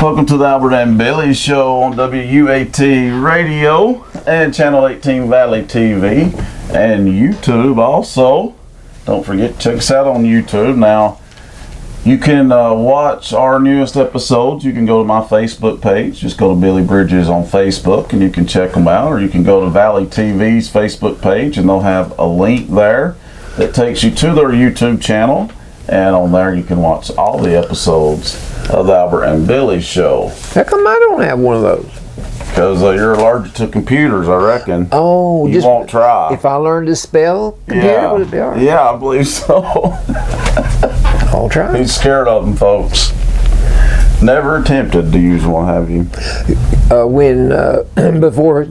Welcome to the Albert and Billy Show on WUAT Radio and Channel 18 Valley TV and YouTube also. Don't forget to check us out on YouTube. Now, you can watch our newest episodes. You can go to my Facebook page. Just go to Billy Bridges on Facebook and you can check them out. Or you can go to Valley TV's Facebook page and they'll have a link there that takes you to their YouTube channel. And on there you can watch all the episodes of the Albert and Billy Show. How come I don't have one of those? Because you're allergic to computers, I reckon. Oh, you won't try. If I learned to spell computer, would it be all right? Yeah, I believe so. I'll try. He's scared of them, folks. Never attempted to use one, have you? Before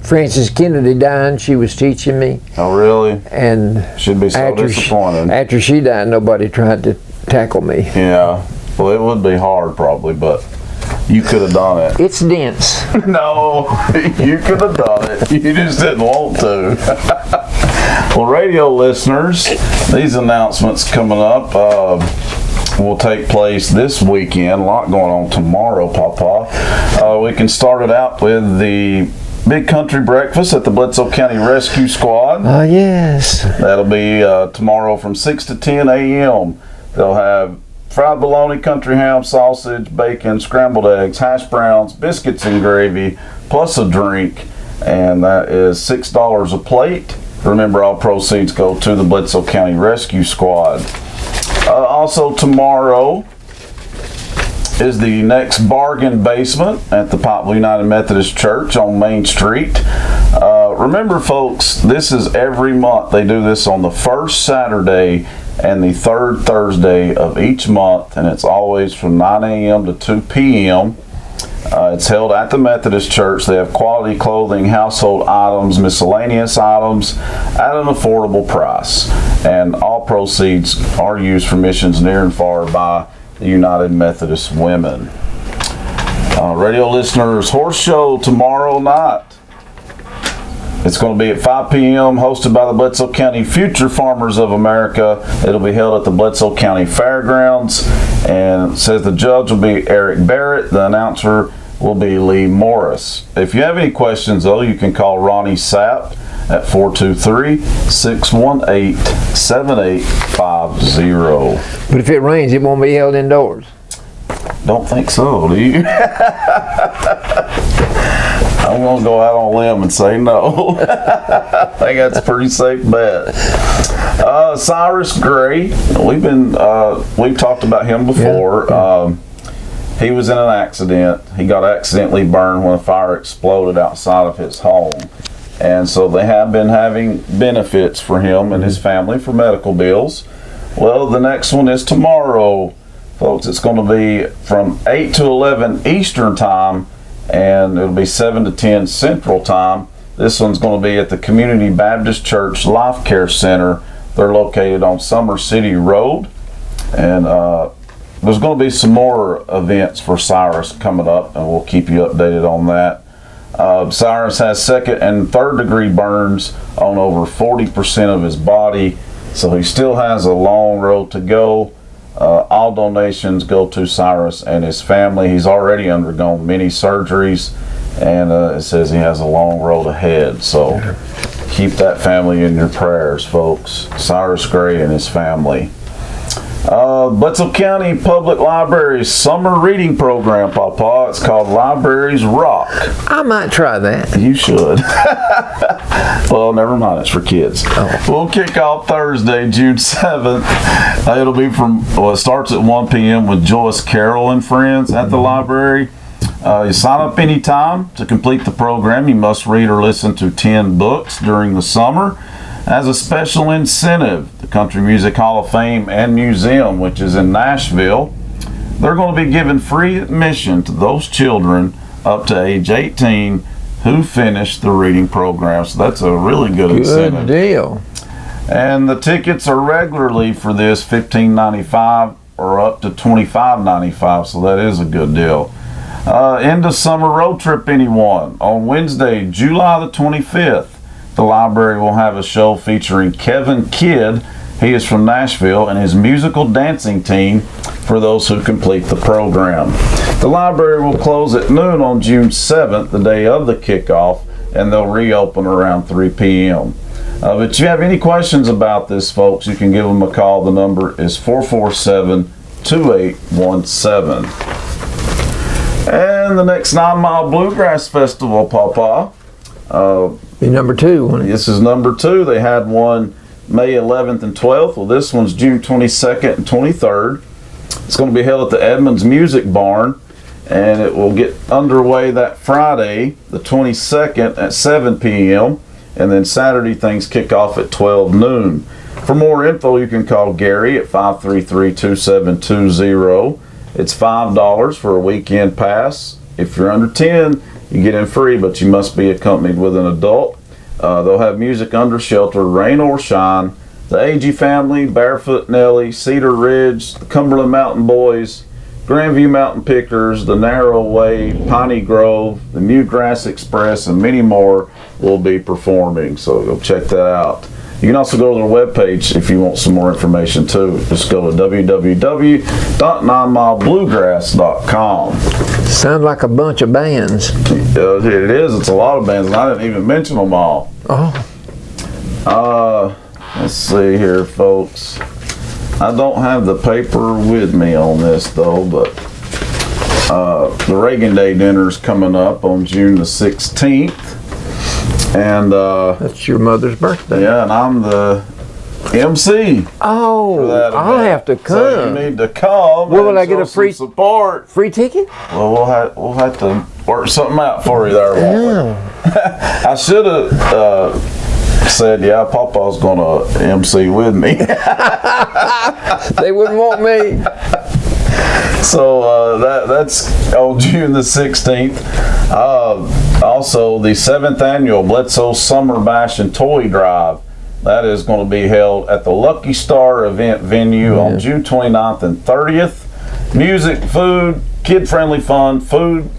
Frances Kennedy died, she was teaching me. Oh, really? And should be so disappointed. After she died, nobody tried to tackle me. Yeah. Well, it would be hard probably, but you could have done it. It's dense. No, you could have done it. You just didn't want to. Well, radio listeners, these announcements coming up will take place this weekend. A lot going on tomorrow, Papa. We can start it out with the Big Country Breakfast at the Bledsoe County Rescue Squad. Oh, yes. That'll be tomorrow from 6 to 10 a.m. They'll have fried bologna, country ham, sausage, bacon, scrambled eggs, hash browns, biscuits and gravy, plus a drink, and that is $6 a plate. Remember, all proceeds go to the Bledsoe County Rescue Squad. Also tomorrow is the next bargain basement at the Pikeville United Methodist Church on Main Street. Remember, folks, this is every month. They do this on the first Saturday and the third Thursday of each month, and it's always from 9 a.m. to 2 p.m. It's held at the Methodist Church. They have quality clothing, household items, miscellaneous items at an affordable price. And all proceeds are used for missions near and far by the United Methodist Women. Radio listeners, horse show tomorrow night. It's going to be at 5 p.m. hosted by the Bledsoe County Future Farmers of America. It'll be held at the Bledsoe County Fairgrounds, and it says the judge will be Eric Barrett. The announcer will be Lee Morris. If you have any questions, though, you can call Ronnie Sapp at 423-618-7850. But if it rains, it won't be held indoors. Don't think so, do you? I'm going to go out on a limb and say no. I think that's a pretty safe bet. Cyrus Gray, we've talked about him before. Yeah. He was in an accident. He got accidentally burned when a fire exploded outside of his home. And so they have been having benefits for him and his family for medical bills. Well, the next one is tomorrow, folks. It's going to be from 8 to 11 Eastern Time, and it'll be 7 to 10 Central Time. This one's going to be at the Community Baptist Church Life Care Center. They're located on Summer City Road. And there's going to be some more events for Cyrus coming up, and we'll keep you updated on that. Cyrus has second and third degree burns on over 40% of his body, so he still has a long road to go. All donations go to Cyrus and his family. He's already undergone many surgeries, and it says he has a long road ahead. So keep that family in your prayers, folks. Cyrus Gray and his family. Bledsoe County Public Library's summer reading program, Papa. It's called Libraries Rock. I might try that. You should. Well, never mind. It's for kids. Oh. We'll kick off Thursday, June 7th. It starts at 1 p.m. with Joyce Carroll and friends at the library. You sign up anytime to complete the program. You must read or listen to 10 books during the summer. As a special incentive, the Country Music Hall of Fame and Museum, which is in Nashville, they're going to be giving free admission to those children up to age 18 who finish the reading program. So that's a really good incentive. Good deal. And the tickets are regularly for this $15.95 or up to $25.95, so that is a good deal. End of summer road trip, anyone? On Wednesday, July the 25th, the library will have a show featuring Kevin Kidd He is from Nashville, and his musical dancing team for those who complete the program. The library will close at noon on June 7th, the day of the kickoff, and they'll reopen around 3 p.m. But if you have any questions about this, folks, you can give them a call. The number is 447-2817. And the next 9 Mile Bluegrass Festival, Pawpaw. Be number 2, won't it? This is number 2. They had one May 11th and 12th. Well, this one's June 22nd and 23rd. It's going to be held at the Edmonds Music Barn, and it will get underway that Friday, the 22nd at 7 p.m., and then Saturday things kick off at 12 noon. For more info, you can call Gary at 533-2720. It's $5 for a weekend pass. If you're under 10, you get in free, but you must be accompanied with an adult. They'll have music under shelter, rain or shine. The AG Family, Barefoot Nelly, Cedar Ridge, the Cumberland Mountain Boys, Grandview Mountain Pickers, the Narrow Way, Piney Grove, the Newgrass Express, and many more will be performing. So go check that out. You can also go to their webpage if you want some more information too. Just go to www.9milebluegrass.com. Sound like a bunch of bands. It is. It's a lot of bands, and I didn't even mention them all. Let's see here, folks. I don't have the paper with me on this though, but the Reagan Day dinner is coming up on June the 16th, and That's your mother's birthday. yeah, and I'm the MC. Oh, for that I'll event. have to come. So you need to come. Well, will and I get show a free some support? Free ticket? Well, we'll have to work something out for you there, won't we? I should have said, yeah, Papa's gonna MC with me. They wouldn't want me. So that's on June the 16th. Also, the 7th annual Bledsoe Summer Bash and Toy Drive. That is going to be held at the Lucky Star event venue on June 29th and 30th. Music, food, kid-friendly fun. Food,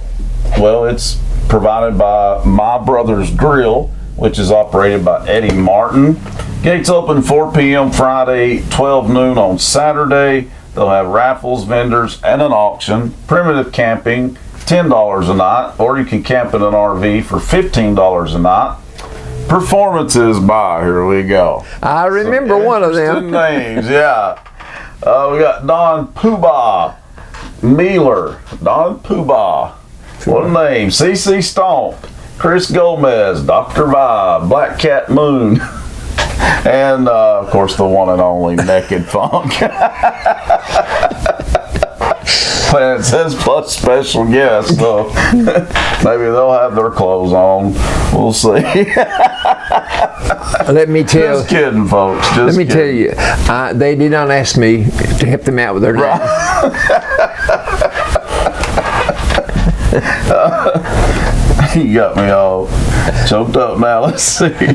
well, it's provided by My Brother's Grill, which is operated by Eddie Martin. Gates open 4 p.m. Friday, 12 noon on Saturday. They'll have raffles, vendors, and an auction. Primitive camping, $10 a night, or you can camp in an RV for $15 a night. Performances by, here we go. I remember one of them. Names, yeah. We got Don Poobah Mealer. Don Poobah. What a name. CC Stomp. Chris Gomez. Dr. Vibe. Black Cat Moon. And, of course, the one and only Naked Funk. And it says plus special guests, so maybe they'll have their clothes on. We'll see. Let me tell. Just kidding, folks. Just Let me kidding. tell you, they did not ask me to help them out with their name. You got me all choked up now. Let's see. Bring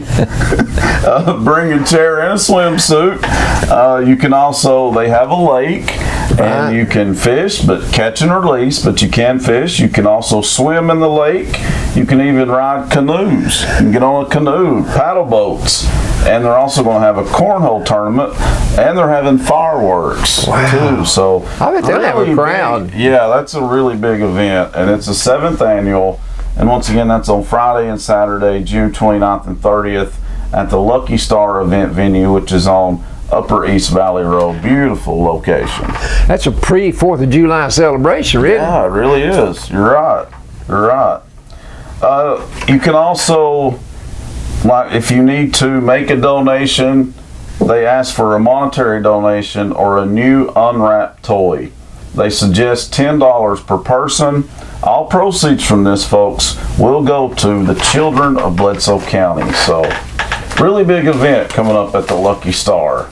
a chair and a swimsuit. You can also, they have a lake, and you can fish, but catch and release, but you can fish. You can also swim in the lake. You can even ride canoes. You can get on a canoe, paddle boats. And they're also going to have a cornhole tournament, and they're having fireworks too. So I bet they'll have a crowd. Yeah, that's a really big event, and it's the 7th annual. And once again, that's on Friday and Saturday, June 29th and 30th at the Lucky Star event venue, which is on Upper East Valley Road. Beautiful location. That's a pre-4th of July celebration, really. Yeah, it really is. You're right. You're right. You can also, like, if you need to make a donation, they ask for a monetary donation or a new unwrapped toy. They suggest $10 per person. All proceeds from this, folks, will go to the children of Bledsoe County. So, really big event coming up at the Lucky Star.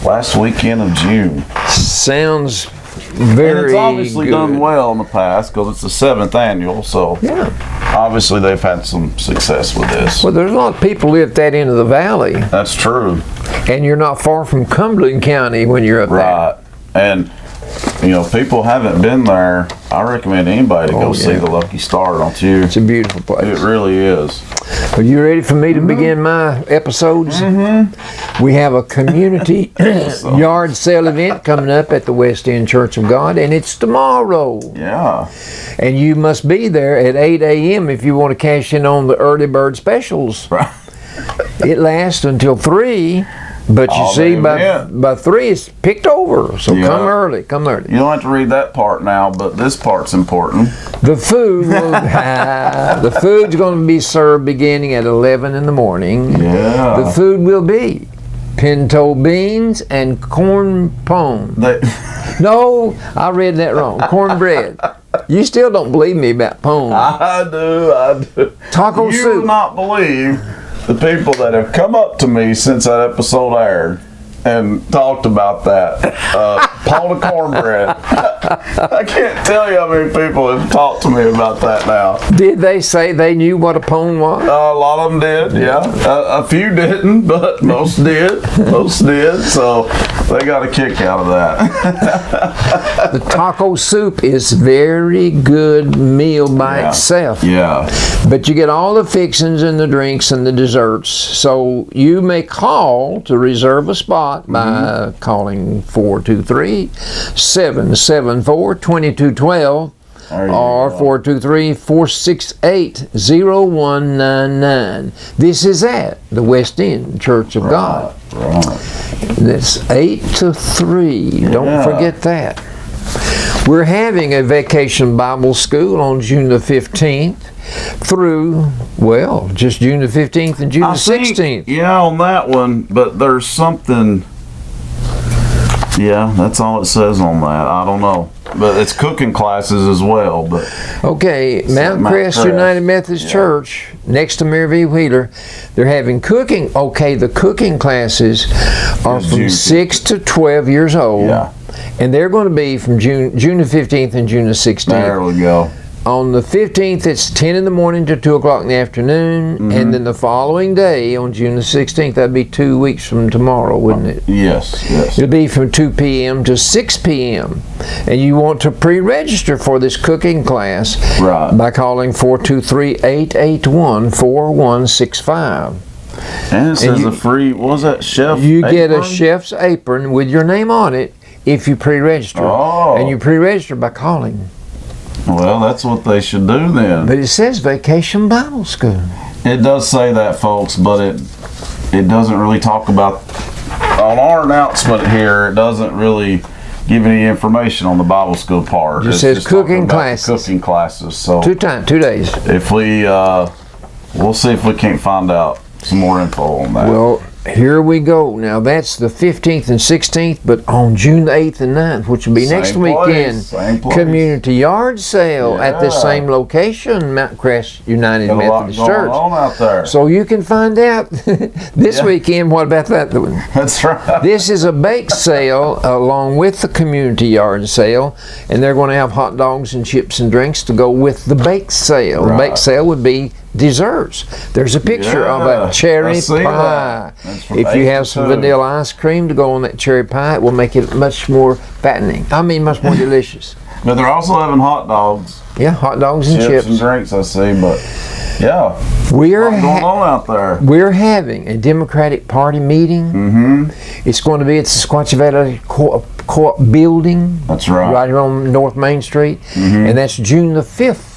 Last weekend of June. Sounds very And it's obviously good. done well in the past because it's the 7th annual. So, obviously they've had some success with this. Well, there's a lot of people live at that end of the valley, That's true. and you're not far from Cumberland County when you're up there. Right. And you know, people haven't been there. I recommend anybody to go see the Lucky Star, don't you? It's a beautiful place. It really is. Are you ready for me to begin my episodes? We have a community yard sale event coming up at the West End Church of God, and it's tomorrow. Yeah. And you must be there at 8 a.m. if you want to cash in on the early bird specials. Right. It lasts until 3, but you see, by 3 it's picked over. So come early, come early. You don't have to read that part now, but this part's important. The food will, the food's going to be served beginning at 11 in the morning. Yeah. The food will be pinto beans and corn pone. No, I read that wrong. Cornbread. You still don't believe me about pone. I do. Taco soup. You will not believe the people that have come up to me since that episode aired and talked about that. Pone of cornbread. I can't tell you how many people have talked to me about that now. Did they say they knew what a pone was? A lot of them did, yeah. A few didn't, but most did. Most did, so they got a kick out of that. The taco soup is very good meal by itself. Yeah. But you get all the fixings and the drinks and the desserts. So you may call to reserve a spot by calling 423-774-2212 or 423-468-0199. This is at the West End Church of God. Right. That's 8 to 3. Don't forget that. We're having a vacation Bible school on June the 15th through, well, just June the 15th and June the 16th. Yeah, on that one, but there's something. Yeah, that's all it says on that. I don't know. But it's cooking classes as well. But okay, Mount Crest United Methodist Church, next to Mary V. Wheeler, they're having cooking. Okay, the cooking classes are from 6 to 12 years old. Yeah. And they're going to be from June the 15th and June the 16th. There we go. On the 15th, it's 10 in the morning to 2 o'clock in the afternoon. And then the following day, on June the 16th, that'd be 2 weeks from tomorrow, wouldn't it? Yes. It'll be from 2 p.m. to 6 p.m. And you want to pre-register for this cooking class by calling 423-881-4165. And it says a free, what was that, chef You apron? get a chef's apron with your name on it if you pre-register. Oh. And you pre-register by calling. Well, that's what they should do then. But it says Vacation Bible School. It does say that, folks, but it doesn't really talk about, on our announcement here, it doesn't really give any information on the Bible school part. It says cooking classes. Cooking classes. So 2 days. if we, we'll see if we can't find out some more info on that. Well, here we go. Now that's the 15th and 16th, but on June the 8th and 9th, which will be next weekend, community yard sale at the same location, Mount Crest United Methodist Church. On out there. So you can find out this weekend. What about that? That's right. This is a bake sale along with the community yard sale, and they're going to have hot dogs and chips and drinks to go with the bake sale. The bake sale would be desserts. There's a picture of a cherry pie. If you have some vanilla ice cream to go on that cherry pie, it will make it much more fattening. I mean, much more delicious. But they're also having hot dogs. Yeah, hot dogs and chips and drinks, I see. But yeah, we're what's going on out there? We're having a Democratic Party meeting. It's going to be at the Squatch Valley Co-op building. That's right. Right here on North Main Street. And that's June the 5th.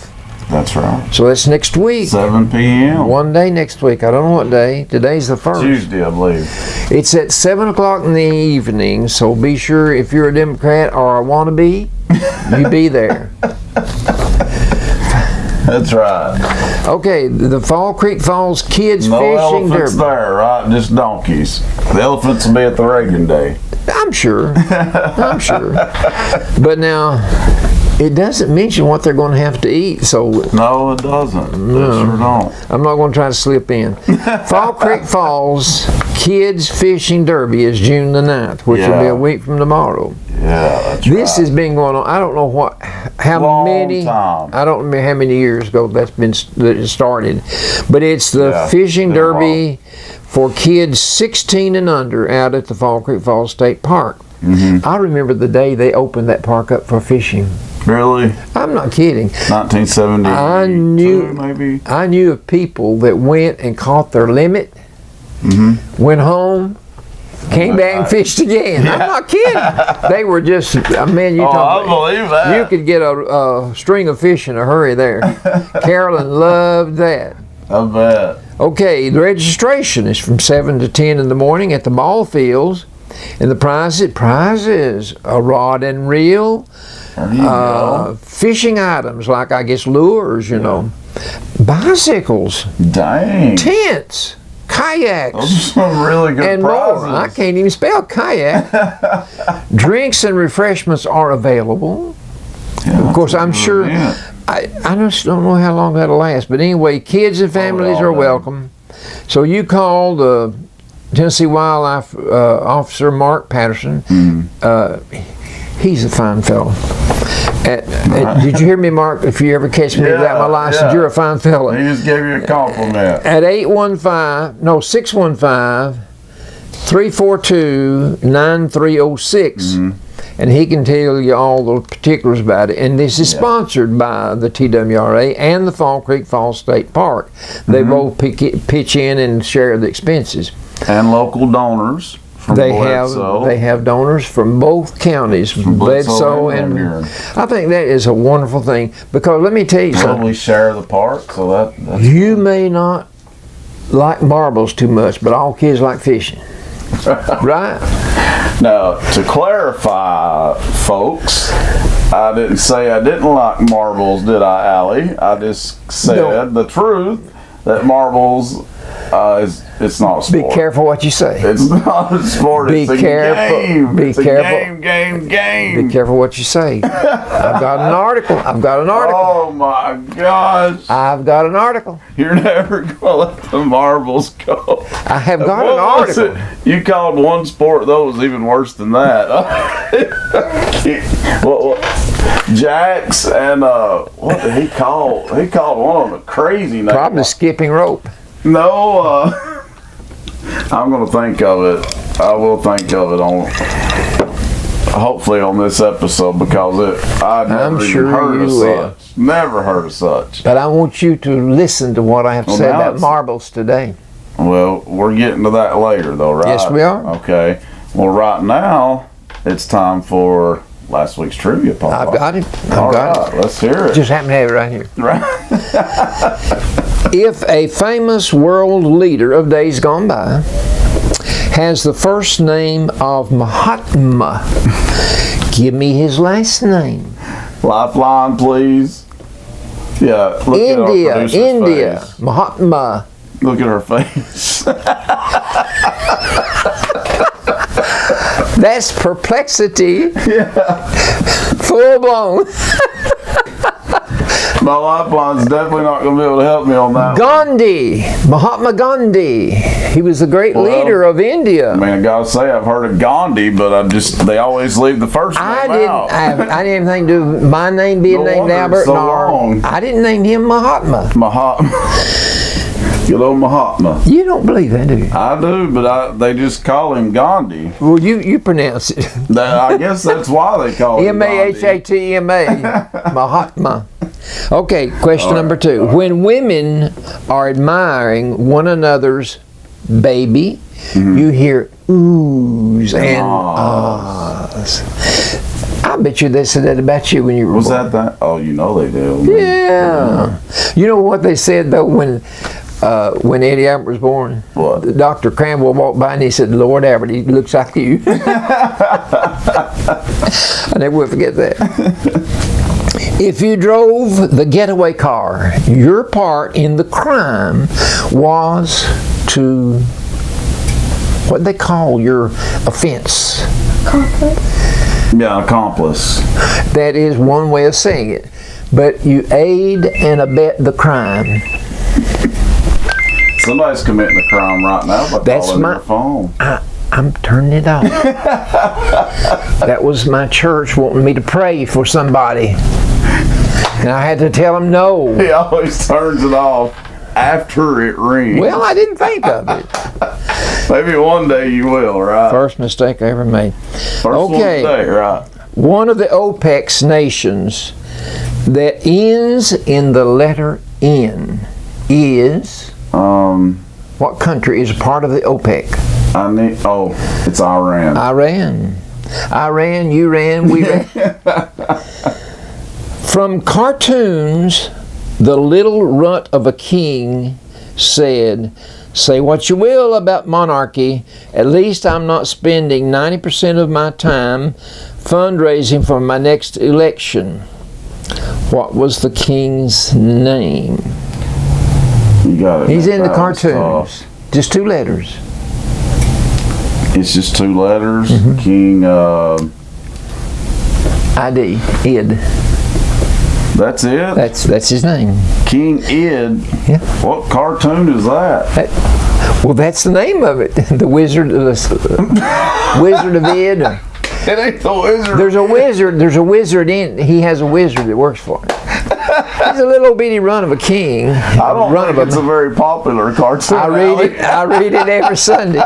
That's right. So that's next week. 7 p.m. One day next week. I don't know what day. Today's the 1st. Tuesday, I believe. It's at 7 o'clock in the evening, so be sure if you're a Democrat or a wannabe, you be there. That's right. Okay, the Fall Creek Falls Kids No Fishing elephants Derby. there, right? Just donkeys. The elephants will be at the Reagan Day. I'm sure. I'm sure. But now, it doesn't mention what they're going to have to eat, so... No, it doesn't. No. It sure don't. I'm not going to try to slip in. Fall Creek Falls Kids Fishing Derby is June the 9th, which will be a week from tomorrow. Yeah, that's This has been going on, I don't know how many, time. I don't remember how many years ago that it started, but it's the fishing derby for kids 16 and under out at the Fall Creek Falls State Park. I remember the day they opened that park up for fishing. Really? I'm not kidding. 1970. I knew of people that went and caught their limit, went home, came back and fished again. I'm not kidding. They were just, man, I believe that. You could get a string of fish in a hurry there. Carolyn loved that. I bet. Okay, the registration is from 7 to 10 in the morning at the ball fields. And the prizes, a rod and reel, fishing items like, I guess, lures, you know, bicycles, dang, tents, kayaks, those are some really good and prizes. more. I can't even spell kayak. Drinks and refreshments are available. Yeah, of course, I'm sure. I just don't know how long that'll last. But anyway, kids and families are welcome. So you call the Tennessee Wildlife Officer Mark Patterson. He's a fine fellow. Did you hear me, Mark? If you ever catch me without my license, you're a fine fellow. He just gave you a compliment. At 615-342-9306. And he can tell you all the particulars about it. And this is sponsored by the TWRA and the Fall Creek Falls State Park. They both pitch in and share the expenses. And local donors from Bledsoe. They have donors from both counties, from Bledsoe and I think that is a wonderful thing, because let me tell you something. We share the park, so that's you may not like marbles too much, but all kids like fishing. Right? Now, to clarify, folks, I didn't say I didn't like marbles, did I, Allie? I just said the truth, that marbles it's not a sport. Be careful what you say. It's not a sport. It's a game. Be careful what you say. I've got an article. Oh my gosh. I've got an article. You're never going to let the marbles go. I have got an article. You called one sport that was even worse than that. Jacks and what did he call? He called one of them a crazy name. Probably skipping rope. No, I'm going to think of it. I will think of it hopefully on this episode, because I'm sure you will. Never heard of such. But I want you to listen to what I have to say about marbles today. Well, we're getting to that later, though, right? Yes, we are. Okay. Well, right now it's time for last week's trivia, Papa. I've got it. All right, let's hear it. Just happen to have it right here. Right. If a famous world leader of days gone by has the first name of Mahatma, give me his last name. Lifeline, please. Yeah. Look India. at our face. Mahatma. Look at her face. That's perplexity. Yeah. Full blown. My lifeline's definitely not going to be able to help me on that. Gandhi. Mahatma Gandhi. He was the great leader of India. I mean, I gotta say, I've heard of Gandhi, but they always leave the first name out. I didn't have anything to do with my name being named Albert. So long. I didn't name him Mahatma. Good old Mahatma. You don't believe that, do you? I do, but they just call him Gandhi. Well, you pronounce it. I guess that's why they call him Mahatma. Mahatma. Okay, question number 2. When women are admiring one another's baby, you hear oohs and ahs. I bet you they said that about you when you were born. that? Oh, you know they do. Yeah. You know what they said, though, when Eddie Albert was born? What? Dr. Cranwell walked by and he said, Lord Albert, he looks like you. I never will forget that. If you drove the getaway car, your part in the crime was to, what they call your offense? Yeah, accomplice. That is one way of saying it. But you aid and abet the crime. Somebody's committing a crime right now by calling their phone. I'm turning it off. That was my church wanting me to pray for somebody. And I had to tell them no. He always turns it off after it rings. Well, I didn't think of it. Maybe one day you will, right? First mistake I ever made. First Okay. one today, right? One of the OPEC's nations that ends in the letter N is, what country is a part of the OPEC? It's Iran. Iran, you ran, we ran. From cartoons, the little runt of a king said, "Say what you will about monarchy, at least I'm not spending 90% of my time fundraising for my next election." What was the king's name? You got it. He's in the That was cartoons. tough. Just 2 letters. It's just 2 letters. Mm-hmm. King, Id. that's it? That's his name. King Id? Yeah. What cartoon is that? Well, that's the name of it. The Wizard of Id. It ain't the wizard. There's a wizard in. He has a wizard that works for him. He's a little bitty run of a king. I don't think it's a very popular cartoon. I read it every Sunday.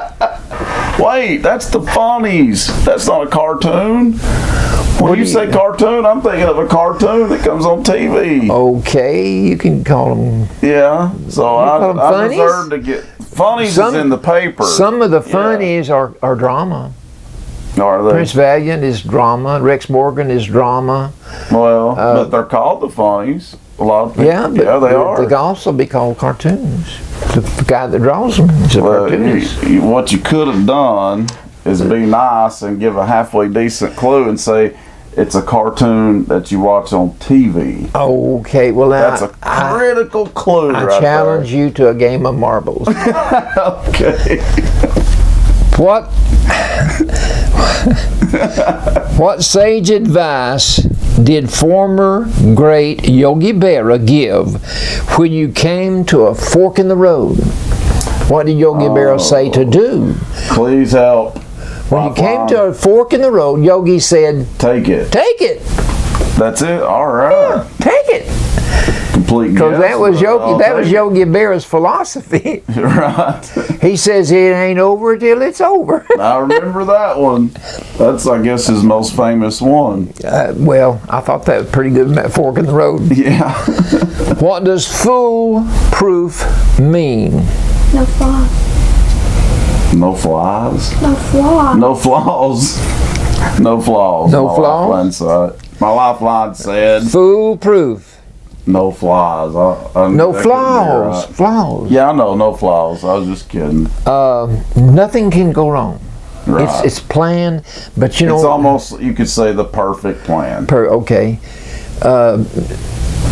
Wait, that's the Funnies. That's not a cartoon. When you say cartoon, I'm thinking of a cartoon that comes on TV. Okay, you can call them. Yeah, so call them I Funnies? deserve to get Funnies is in the paper. Some of the Funnies are drama. Are they? Prince Valiant is drama. Rex Morgan is drama. Well, but they're called the Funnies. A lot of people. Yeah, but they are. They can also be called cartoons. The guy that draws them is a cartoonist. What you could have done is be nice and give a halfway decent clue and say it's a cartoon that you watch on TV. Okay, well now That's a critical clue. I right challenge you to a game of marbles. Okay. What sage advice did former great Yogi Berra give when you came to a fork in the road? What did Yogi Berra say to do? Please help. When you came to a fork in the road, Yogi said, Take it. "Take it." That's it. All right. Take it. Complete. Because that was Yogi. Yogi Berra's philosophy. Right. He says it ain't over till it's over. I remember that one. That's, I guess, his most famous one. Well, I thought that was pretty good, fork in the road. Yeah. What does foolproof mean? No flaws. No flies. No flaws. No flaws. No flaws. No My flaws? lifeline said. My lifeline said Foolproof. no flies. No that couldn't be flaws. right. Flaws. Yeah, I know, no flaws. I was just kidding. Nothing can go wrong. Right. It's planned, but you know. It's almost, you could say, the perfect plan. Okay.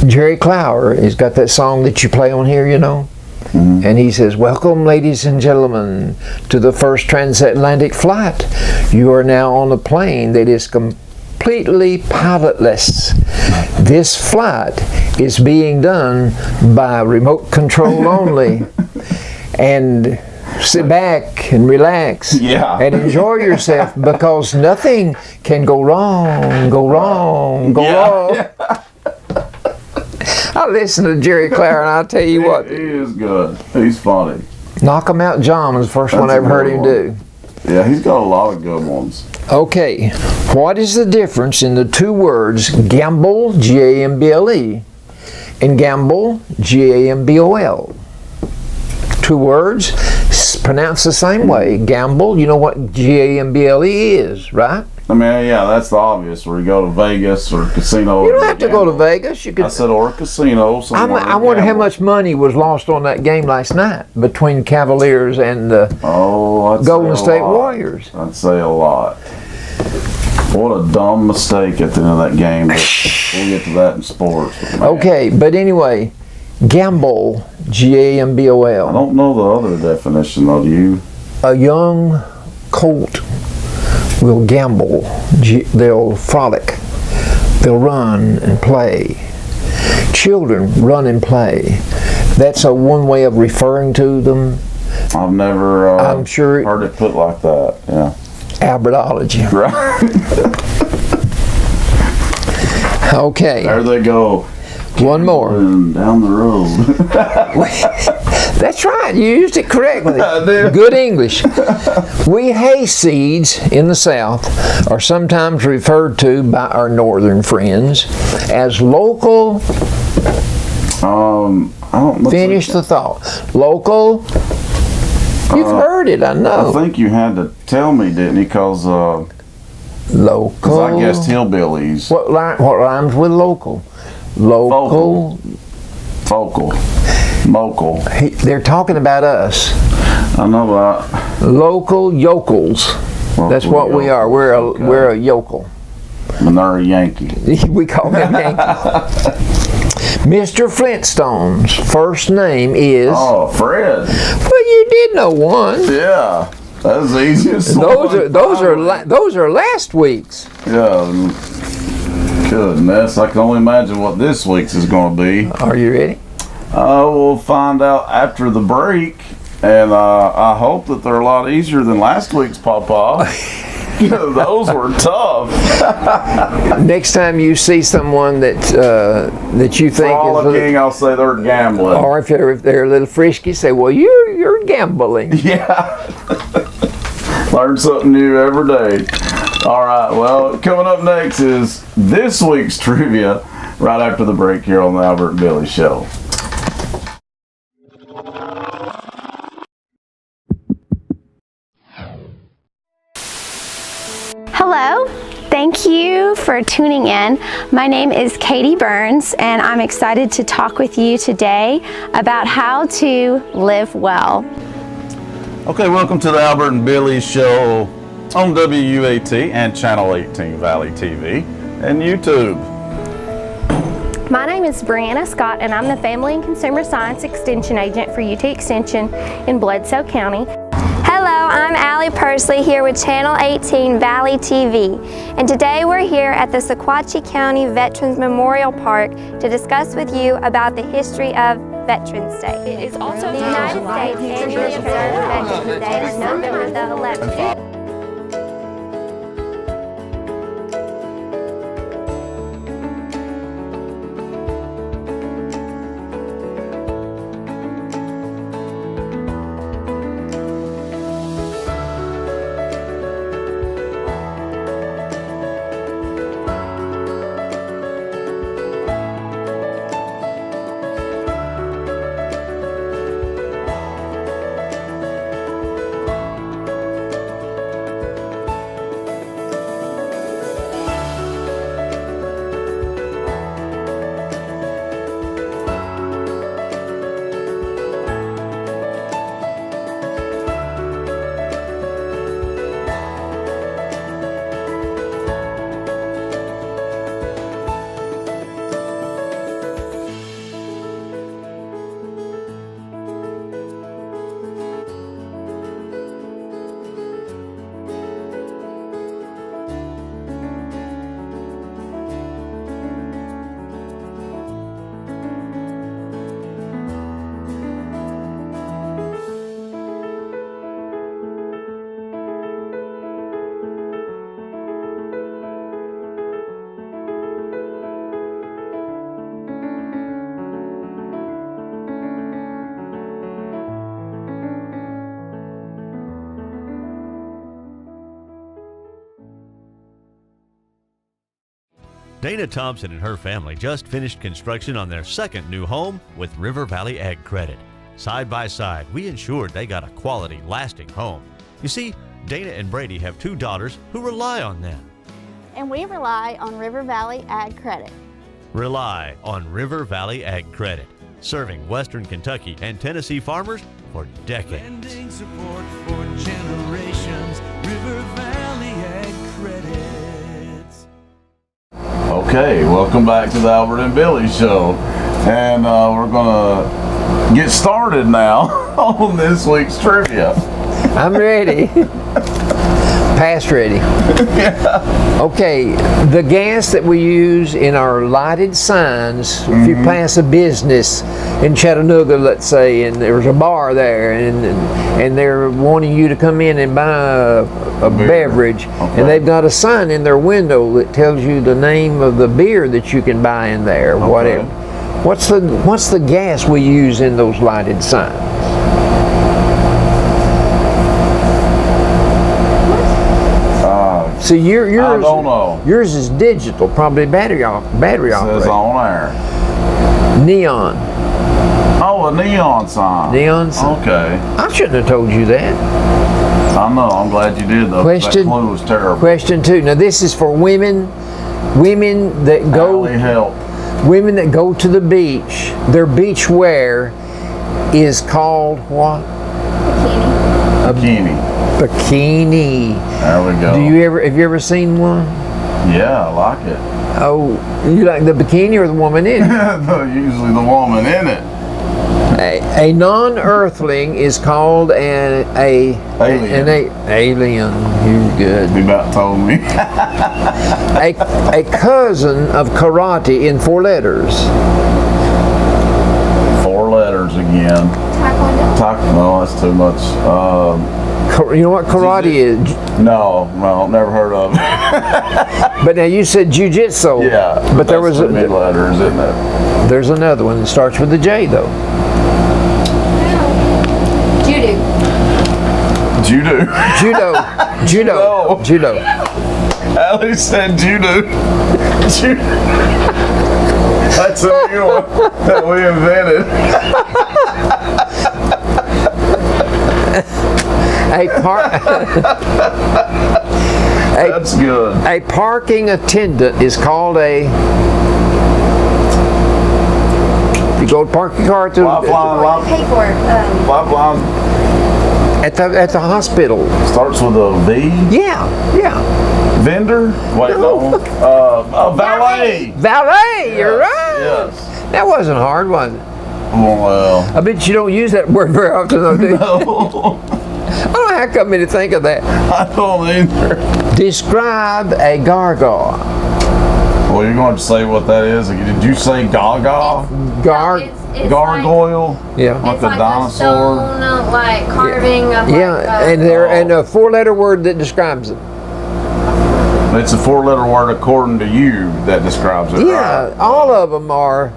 Jerry Clower has got that song that you play on here, you know? Mm-hmm. And he says, "Welcome, ladies and gentlemen, to the first transatlantic flight. You are now on a plane that is completely pilotless. This flight is being done by remote control only. And sit back and relax and enjoy yourself because nothing can go wrong, go wrong, go wrong." I listen to Jerry Clower and I'll tell you what. He is good. He's funny. Knock 'em Out John was the first one I ever heard him do. Yeah, he's got a lot of good ones. Okay, what is the difference in the 2 words gamble, G-A-M-B-L-E, and gamble, G-A-M-B-O-L? 2 words, pronounced the same way. Gamble, you know what G-A-M-B-L-E is, right? I mean, yeah, that's the obvious. Where you go to Vegas or casino. You don't have to go to Vegas. You could. I said, or a casino somewhere. I wonder how much money was lost on that game last night between Cavaliers and the Golden State Warriors. I'd say a lot. What a dumb mistake at the end of that game. But we'll get to that in sports. Okay, but anyway, gamble, G-A-M-B-O-L. I don't know the other definition, though. Do you? A young colt will gamble. They'll frolic. They'll run and play. Children run and play. That's one way of referring to them. I've never I'm sure heard it put like that. Yeah. Albertology. Right. Okay. There they go. One more. And down the road. That's right. You used it correctly. I did. Good English. We hayseeds in the South are sometimes referred to by our northern friends as local. Finish the thought. Local. You've heard it, I know. I think you had to tell me, didn't you? Because Local. I guessed hillbillies. What rhymes with local? Local. Focal. Mocal. They're talking about us. I know that. Local yokels. That's what we are. We're a yokel. And they're a Yankee. We call them Yankees. Mr. Flintstone's first name is. Oh, Fred. Well, you did know one. Yeah, that was the easiest. Those are last week's. Yeah. Goodness, I can only imagine what this week's is going to be. Are you ready? We'll find out after the break, and I hope that they're a lot easier than last week's, Papa. Those were tough. Next time you see someone that you think Frolicking, I'll say they're gambling. or if they're a little frisky, say, "Well, you're gambling." Yeah. Learn something new every day. All right. Well, coming up next is this week's trivia. Right after the break here on the Albert and Billy Show. Hello, thank you for tuning in. My name is Katie Burns, and I'm excited to talk with you today about how to live well. Okay, welcome to the Albert and Billy Show on WUAT and Channel 18 Valley TV and YouTube. My name is Brianna Scott, and I'm the Family and Consumer Science Extension Agent for UT Extension in Bledsoe County. Hello, I'm Allie Pursley here with Channel 18 Valley TV, and today we're here at the Sequatchie County Veterans Memorial Park to discuss with you about the history of Veterans Day. It is also the United States annually observes Veterans Day on November the 11th. Dana Thompson and her family just finished construction on their second new home with River Valley Ag Credit. Side by side, we ensured they got a quality, lasting home. You see, Dana and Brady have two daughters who rely on them. And we rely on River Valley Ag Credit. Rely on River Valley Ag Credit, serving Western Kentucky and Tennessee farmers for decades. Lending support for generations, River Valley Ag Credits. Okay, welcome back to the Albert and Billy Show. And we're going to get started now on this week's trivia. I'm ready. Past ready. Yeah. Okay, the gas that we use in our lighted signs, if you pass a business in Chattanooga, let's say, and there's a bar there, and they're wanting you to come in and buy a beverage, and they've got a sign in their window that tells you the name of the beer that you can buy in there, whatever. What's the gas we use in those lighted signs? See, yours. I don't know. Yours is digital, probably battery It says operated. on air. Neon. Oh, a neon sign. Neon sign. Okay. I shouldn't have told you that. I know. I'm glad you did though. 'Cause Question- That clue was terrible. Question 2. Now this is for women. Women that go. Alley help. Women that go to the beach. Their beach wear is called what? Bikini. Bikini. There we go. Have you ever seen one? Yeah, I like it. Oh, you like the bikini or the woman in it? Usually the woman in it. A non-earthling is called an alien. You're good. He about told me. A cousin of karate in 4 letters. 4 letters again. Taekwondo. No, that's too much. You know what karate is? No, never heard of it. But now you said jujitsu. Yeah, But there was too many letters, isn't it? there's another one that starts with a J though. Judo. Judo. Judo. Allie said judo. Judo. That's a new one that we invented. That's good. A parking attendant is called a. You go park your car to Lifeline. Paperwork. Lifeline at the hospital. starts with a V. Yeah. Vendor? Wait, no. Valet. Valet. You're right. Yes. That wasn't hard, was it? Well. I bet you don't use that word very often, though, do you? No. I don't know how come me to think of that. I don't either. Describe a gargoyle. Well, you're going to say what that is. Did you say gaga? It's Gargoyle? Yeah. Like It's the like dinosaur? a stone, like carving of Yeah, and a 4-letter word that describes it. It's a 4-letter word according to you that describes it. Yeah, Right? all of them are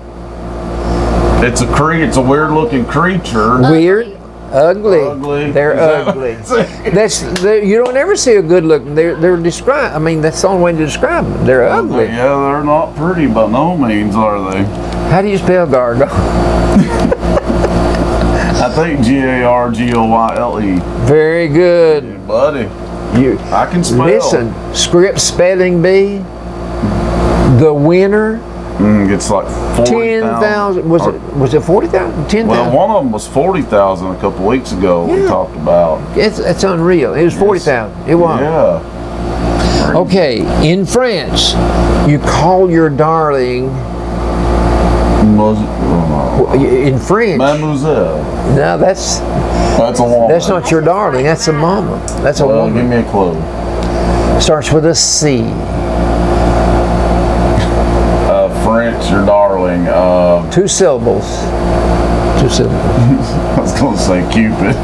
It's a weird looking creature. weird, ugly. Ugly. They're Is that ugly. what You don't ever see a good looking. They're described. I mean, that's the only way to describe them. They're ugly. Yeah, they're not pretty by no means, are they? How do you spell gargoyle? I think Gargoyle. Very good. Buddy, You I can spell. listen. Script spelling bee. The winner. It's like 40,000. 10,000. Was it 40,000? 10,000. Well, one of them was 40,000 a couple weeks ago. We Yeah. talked about. It's unreal. It was 40,000. It was. Yeah. Okay, in France, you call your darling in French. Mademoiselle. No, that's That's a woman. not your darling. That's a mama. That's a Well, give woman. me a clue. Starts with a C. French, your darling. 2 syllables. 2 syllables. I was going to say Cupid.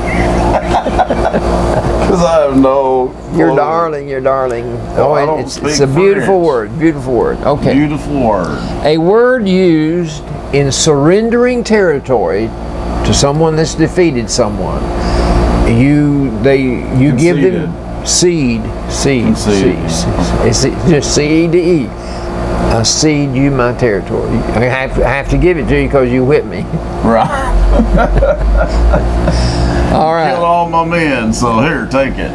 Because I have no Your clue. darling, your darling. Oh, I and don't it's speak a beautiful French. word. Beautiful word. Okay. Beautiful word. A word used in surrendering territory to someone that's defeated someone. You give them seed. Conceded. It's just C-E-D-E. I cede you my territory. I have to give it to you because you whipped me. Right. All Killed right. all my men, so here, take it.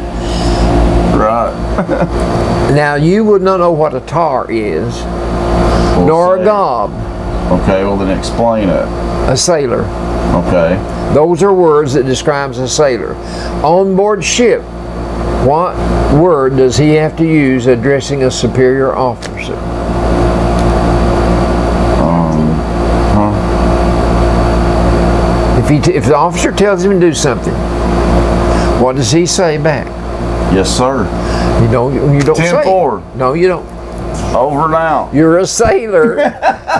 Right. Now you would not know what a tar is, We'll nor say a it. gob, Okay, well then explain it. a sailor. Okay. Those are words that describes a sailor. On board ship, what word does he have to use addressing a superior officer? If the officer tells him to do something, what does he say back? Yes, sir. You don't say. 10-4. No, you don't. Over now. You're a sailor.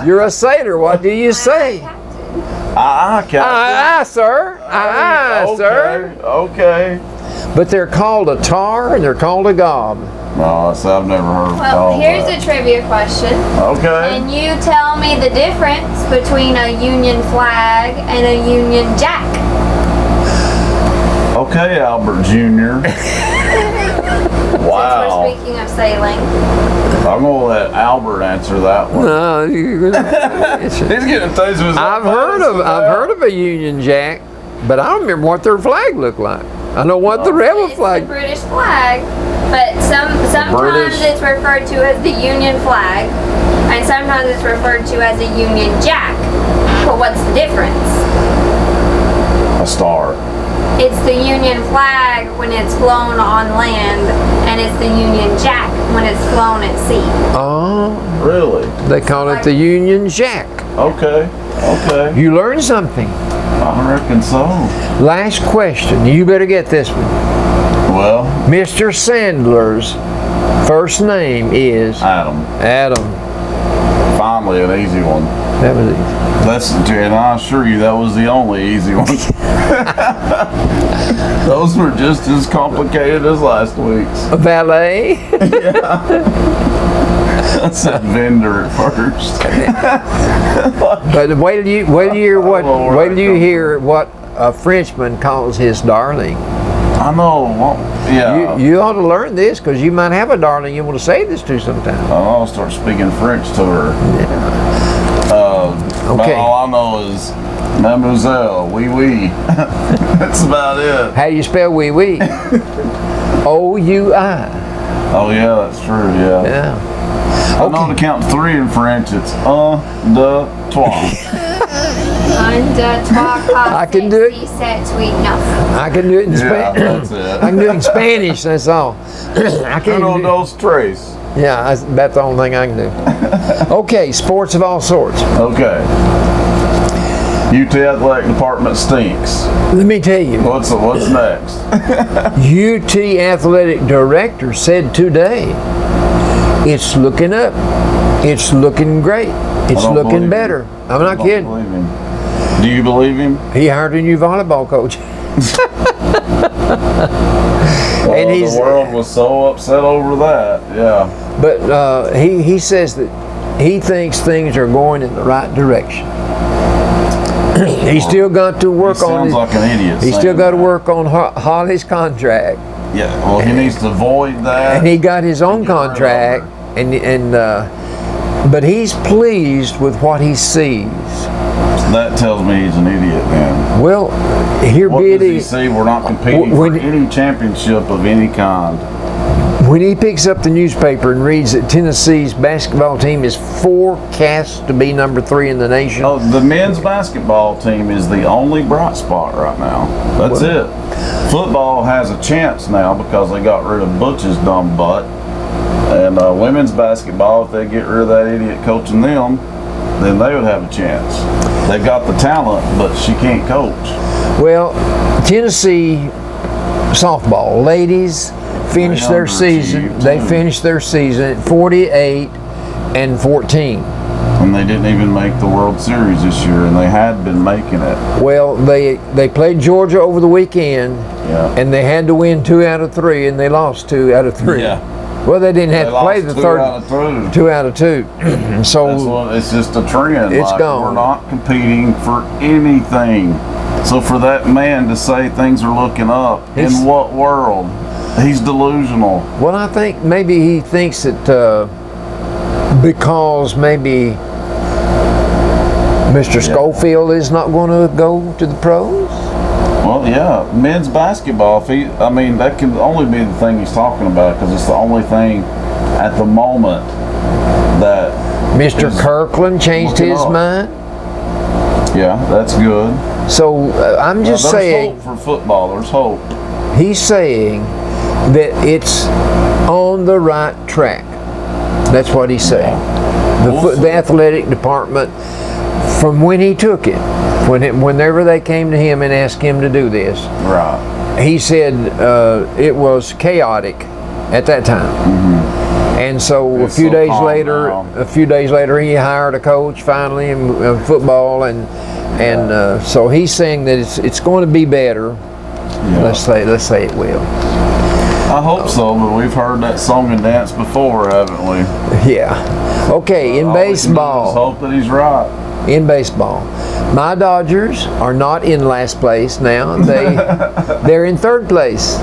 You're a sailor. What do you say? Captain. Aye, sir. Aye, Okay, sir. Okay. But they're called a tar and they're called a gob. No, I've never heard of Well, all here's that. a trivia question. Okay. Can you tell me the difference between a Union flag and a Union Jack? Okay, Albert Jr. Since we're Wow. Speaking of sailing, I'm gonna let Albert answer that one. No, He's getting things with his I've heard of a Union Jack, but I don't remember what their flag looked like. I know what the rebel it's the flag. British flag, but sometimes British. it's referred to as the Union flag, and sometimes it's referred to as a Union Jack. But what's the difference? A star. It's the Union flag when it's flown on land, and it's the Union Jack when it's flown at sea. Oh, Really? they call it the Union Jack. Okay. Okay. You learned something. I reckon so. Last question. You better get this one. Well, Mr. Sandler's first name is Adam. Adam. Finally, an easy one. That was easy. And I assure you, that was the only easy one. Those were just as complicated as last week's. A valet. I said vendor at first. But wait till you hear what a Frenchman calls his darling. I know. Well, yeah. You ought to learn this because you might have a darling you want to say this to sometime. I'll start speaking French to her. But Okay. all I know is Mademoiselle, oui, oui. That's about it. How do you spell wee wee? O-U-I. Oh yeah, that's true. Yeah. Yeah. I know to count 3 in French. It's un, deux, trois. I can do it. I can do it in Yeah, Spanish. that's it. I can do it in Spanish. That's all. I can't. Uno, do- dos, tres. Yeah, that's the only thing I can do. Okay, sports of all sorts. Okay. UT athletic department stinks. Let me tell you, What's next? UT athletic director said today, it's looking up. It's looking great. It's don't looking believe better. him. I'm not Don't kidding. believe him. Do you believe him? He hired a new volleyball coach. Well, he's- the world was so upset over that. Yeah. But he says that he thinks things are going in the right direction. He's still got to work He on sounds his, like an idiot. he's still saying got to that. work on Holly's contract, Yeah. Well, he needs to void that. and he got his own Get rid of contract, but he's pleased with what he sees. That tells me he's an idiot, man. Well, here What be does he it. see? We're not competing When- for any championship of any kind. When he picks up the newspaper and reads that Tennessee's basketball team is forecast to be number 3 in the nation. Oh, the men's basketball team is the only bright spot right now. That's it. Football has a chance now because they got rid of Butch's dumb butt. And women's basketball, if they get rid of that idiot coaching them, then they would have a chance. They've got the talent, but she can't coach. Well, Tennessee softball ladies finished their season. underachieved, They too. finished their season at 48-14. And they didn't even make the World Series this year, and they had been making it. Well, they played Georgia over the weekend, Yeah. and they had to win 2 out of 3, and they lost 2 out of 3. Yeah. Well, they didn't have They to play lost the 2 third. out of 2. 2 out of 2. So That's what, it's just a trend. It's like, gone. We're not competing for anything. So for that man to say things are looking up, He's- in what world? He's delusional. well, I think maybe he thinks that because maybe Mr. Schofield is not going to go to the pros. Well, yeah, men's basketball. That can only be the thing he's talking about because it's the only thing at the moment that. Mr. is Kirkland changed looking his up. mind. Yeah, that's good. So I'm just There's saying, hope for football. There's hope. he's saying that it's on the right track. That's what he's saying. The athletic department, from when he took it, whenever they came to him and asked him to do this, Right. he said it was chaotic at that time. And so It's so calm now. a few days later, he hired a coach finally in football, and so he's saying that it's going to be better. Yeah. Let's say it will. I hope so, but we've heard that song and dance before, haven't we? Yeah. Okay. In All we can do is baseball, hope that he's right. my Dodgers are not in last place now. They're in third place.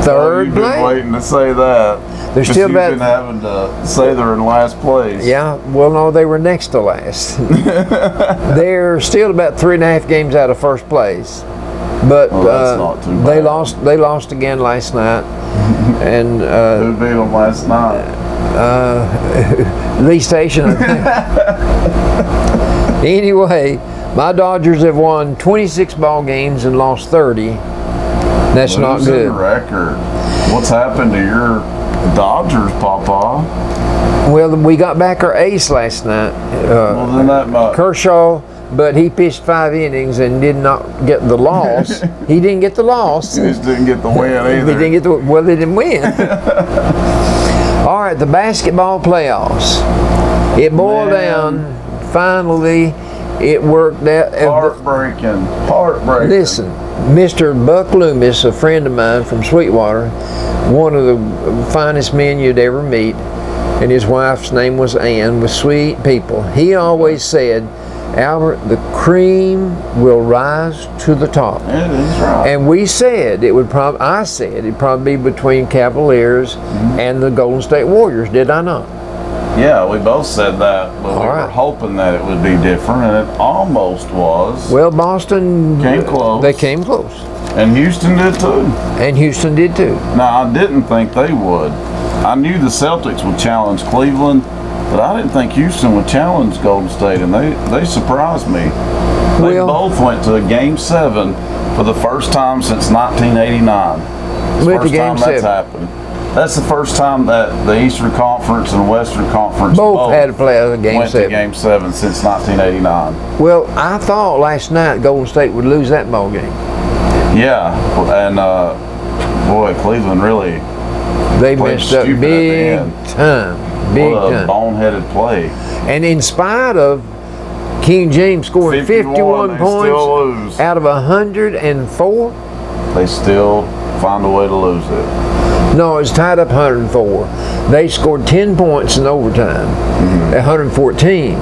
Third You've been place. waiting to say that. They're 'Cause still you've about- been having to say they're in last place. Yeah, well, no, they were next to last. They're still about 3.5 games out of first place, but Well, that's not too they bad. lost. They lost again last night, and Who beat them last night? Lee Station. I think. Anyway, my Dodgers have won 26 ball games and lost 30. That's not Losing good. record. What's happened to your Dodgers, Papa? Well, we got back our ace last night, Well, then that might. Kershaw, but he pitched 5 innings and did not get the loss. He didn't get the loss. You just didn't get the win They either. didn't get the, well, they didn't win. All right, the basketball playoffs. It boiled Man. down. Finally, it worked out. Heartbreaking. Heartbreaking. Listen, Mr. Buck Loomis, a friend of mine from Sweetwater, one of the finest men you'd ever meet, and his wife's name was Ann, was sweet people. He always said, Albert, the cream will rise to the top. Yeah, he's right. And we said it would probably, I said it'd probably be between Cavaliers and the Golden State Warriors, did I not? Yeah, we both said that, but we All were right. hoping that it would be different, and it almost was. Well, Boston Came close. They came close. And Houston did too. And Houston did too. Now, I didn't think they would. I knew the Celtics would challenge Cleveland, but I didn't think Houston would challenge Golden State, and they surprised me. They Well- both went to a Game 7 for the first time since 1989. It's the Went to first Game time that's 7. happened. That's the first time that the Eastern Conference and Western Conference Both had to play a Game went 7. to Game 7 since 1989. Well, I thought last night Golden State would lose that ball game. Yeah, and boy, Cleveland really They Played messed up stupid at the big end. time. Big what a time. boneheaded play. And in spite of King James scoring 51 they still points lose. out of 104, They still find a way to lose it. no, it's tied up 104. They scored 10 points in overtime, 114.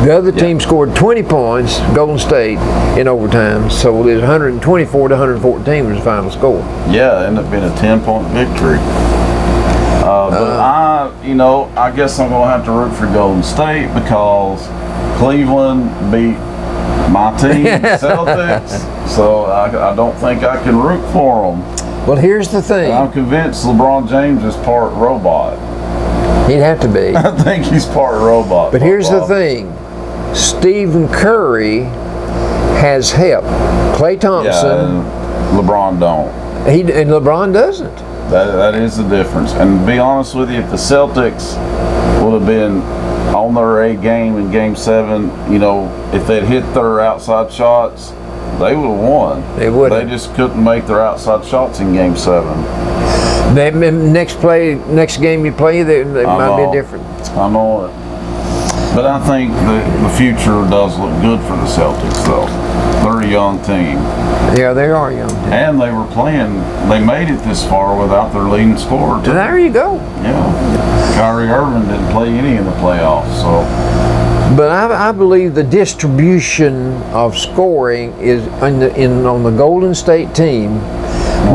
The other team scored 20 points, Golden State, in overtime. So it was 124 to 114 was the final score. Yeah, it ended up being a 10-point victory. But I guess I'm gonna have to root for Golden State because Cleveland beat my team, Celtics. So I don't think I can root for them. Well, here's the thing. I'm convinced LeBron James is part robot. He'd have to be. I think he's part robot. But here's the Bob. thing. Stephen Curry has help. Klay Yeah, Thompson, and LeBron don't. and LeBron doesn't. That is the difference. And to be honest with you, if the Celtics would have been on their A game in Game 7, if they'd hit their outside shots, they would have won. They would have. They just couldn't make their outside shots in Game 7. Next game you play, there might be know. different. I know it. But I think the future does look good for the Celtics, though. They're a young team. Yeah, they are young. And they made it this far without their leading scorer. too. There you go. Yeah. Kyrie Irving didn't play any in the playoffs, so. But I believe the distribution of scoring is on the Golden State team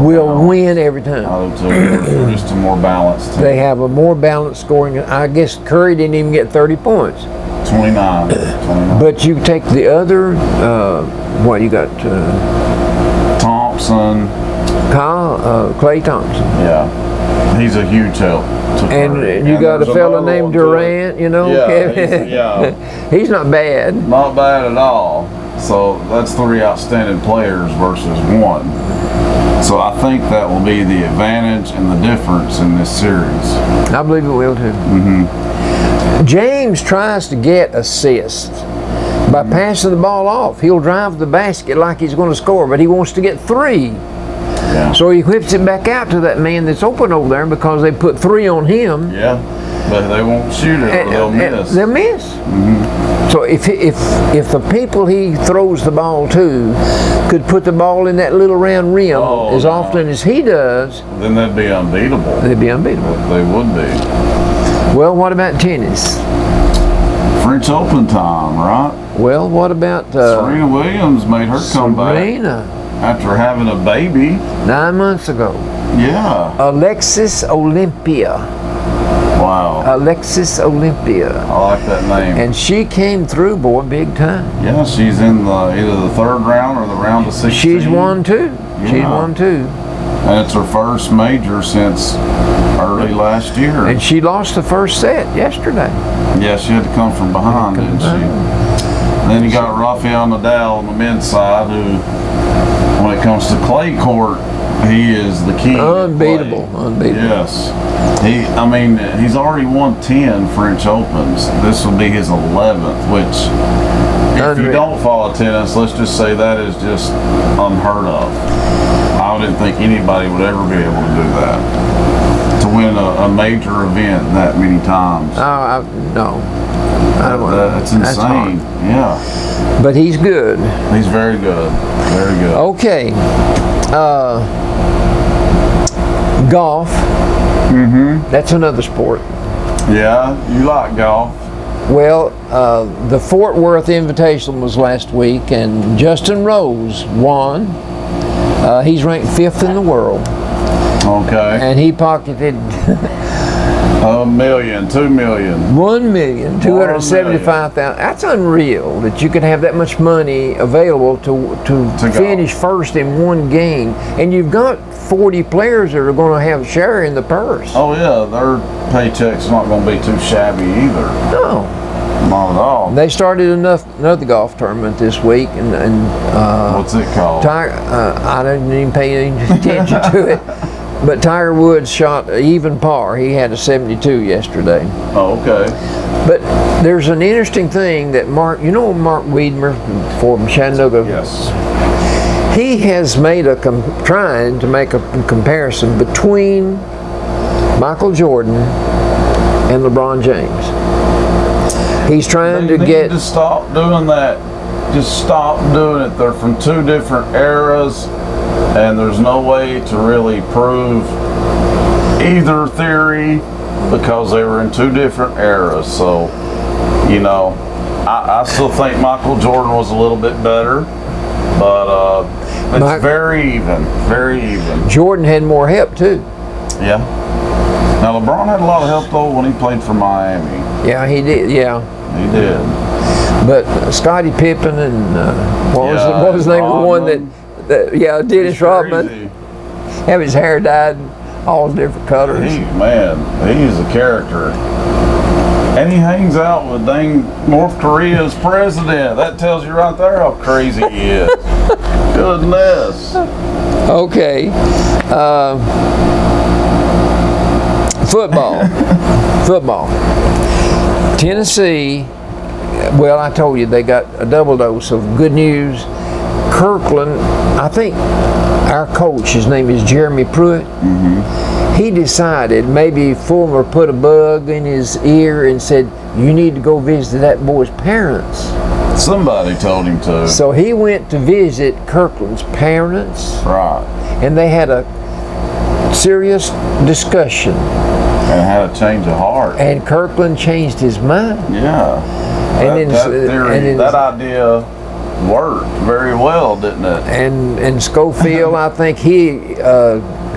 will win every time. I do too. They're just a more balanced team. They have a more balanced scoring. I guess Curry didn't even get 30 points. 29. But you take the other, what you got? Thompson, Klay Thompson. yeah. He's a huge help to Curry. And you got a there's fella another named one, too. Durant, Yeah, Kevin. He's not bad. Not bad at all. So that's 3 outstanding players versus 1. So I think that will be the advantage and the difference in this series. I believe it will too. James tries to get assists by passing the ball off. He'll drive the basket like he's going to score, but he wants to get 3. Yeah. So he whips it back out to that man that's open over there because they put 3 on him. Yeah. But they won't shoot it or they'll miss. They'll miss. So if the people he throws the ball to could put the ball in that little round rim as often as he does, Then they'd be unbeatable. they'd be unbeatable. They would be. Well, what about tennis? French Open time, right? Well, what about Serena Williams made her comeback. Serena? after having a baby. 9 months ago. Yeah. Alexis Olympia. Wow. Alexis Olympia. I like that name. And she came through, boy, big time. Yeah, she's in either the third round or the round of 16. She's won too. She's Yeah. won too. And it's her first major since early last year. And she lost the first set yesterday. Yeah, she had to come from behind, didn't she? And then you got Rafael Nadal on the men's side, who, when it comes to clay court, he is the king. Unbeatable, of clay. unbeatable. Yes. He's already won 10 French Opens. This will be his 11th, which, if you don't follow tennis, let's just say that is just unheard of. I didn't think anybody would ever be able to do that. To win a major event that many times. No. That's insane. Yeah. But he's good. He's very good. Very good. Okay. Golf. That's another sport. Yeah, you like golf. Well, the Fort Worth Invitational was last week, and Justin Rose won. He's ranked 5th in the world. Okay. And he pocketed $1 million, $2 million. $1,275,000. That's unreal that you can have that much money available to finish first in one game, and you've got 40 players that are going to have a share in the purse. Oh yeah, their paycheck's not going to be too shabby either. No. Not at all. They started another golf tournament this week, and what's it called? I didn't even pay any attention to it. But Tiger Woods shot even par. He had a 72 yesterday. Oh, okay. But there's an interesting thing that Mark Wiedmer from Chattanooga? Yes. He has made trying to make a comparison between Michael Jordan and LeBron James. He's trying They to need to stop doing that. Just stop doing it. They're from two different eras, and there's no way to really prove either theory because they were in two different eras. So, I still think Michael Jordan was a little bit better, but it's very even. Jordan had more help too. Yeah. Now LeBron had a lot of help though when he played for Miami. Yeah, he did. Yeah, he did. But Scottie Pippen and what was the name of the one that Dennis Rodman, have his hair dyed all different colors. He's a character. And he hangs out with dang North Korea's president. That tells you right there how crazy he is. Goodness. Okay. Football. Tennessee, well, I told you they got a double dose of good news. Kirkland, I think our coach, his name is Jeremy Pruitt, he decided maybe Fulmer put a bug in his ear and said, you need to go visit that boy's parents. Somebody told him to. So he went to visit Kirkland's parents. Right. And they had a serious discussion. And had a change of heart. And Kirkland changed his mind. Yeah. That idea worked very well, didn't it? And Schofield, I think he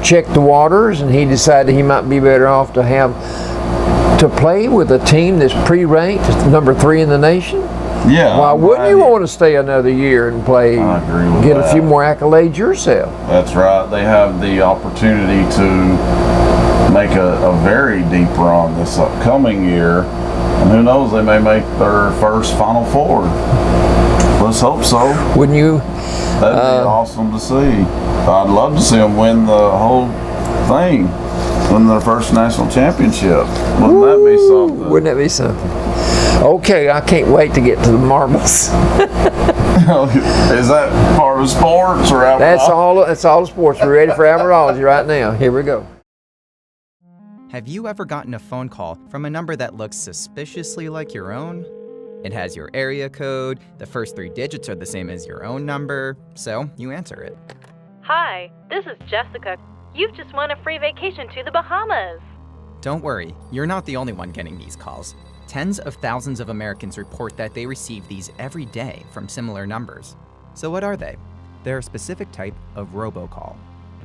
checked the waters, and he decided he might be better off to play with a team that's pre-ranked, number 3 in the nation. Yeah. Why wouldn't you want to stay another year and play? I agree with get that. a few more accolades yourself. That's right. They have the opportunity to make a very deep run this upcoming year, and who knows, they may make their first Final Four. Let's hope so. Wouldn't you? That'd be awesome to see. I'd love to see them win the whole thing, win their first national championship. Wouldn't that be something? Wouldn't that be something? Okay, I can't wait to get to the marbles. Is that part of sports or That's all sports. We're ready for Amerology right now. Here we go. Have you ever gotten a phone call from a number that looks suspiciously like your own? It has your area code, the first 3 digits are the same as your own number, so you answer it. Hi, this is Jessica. You've just won a free vacation to the Bahamas. Don't worry, you're not the only one getting these calls. Tens of thousands of Americans report that they receive these every day from similar numbers. So what are they? they're a specific type of robocall.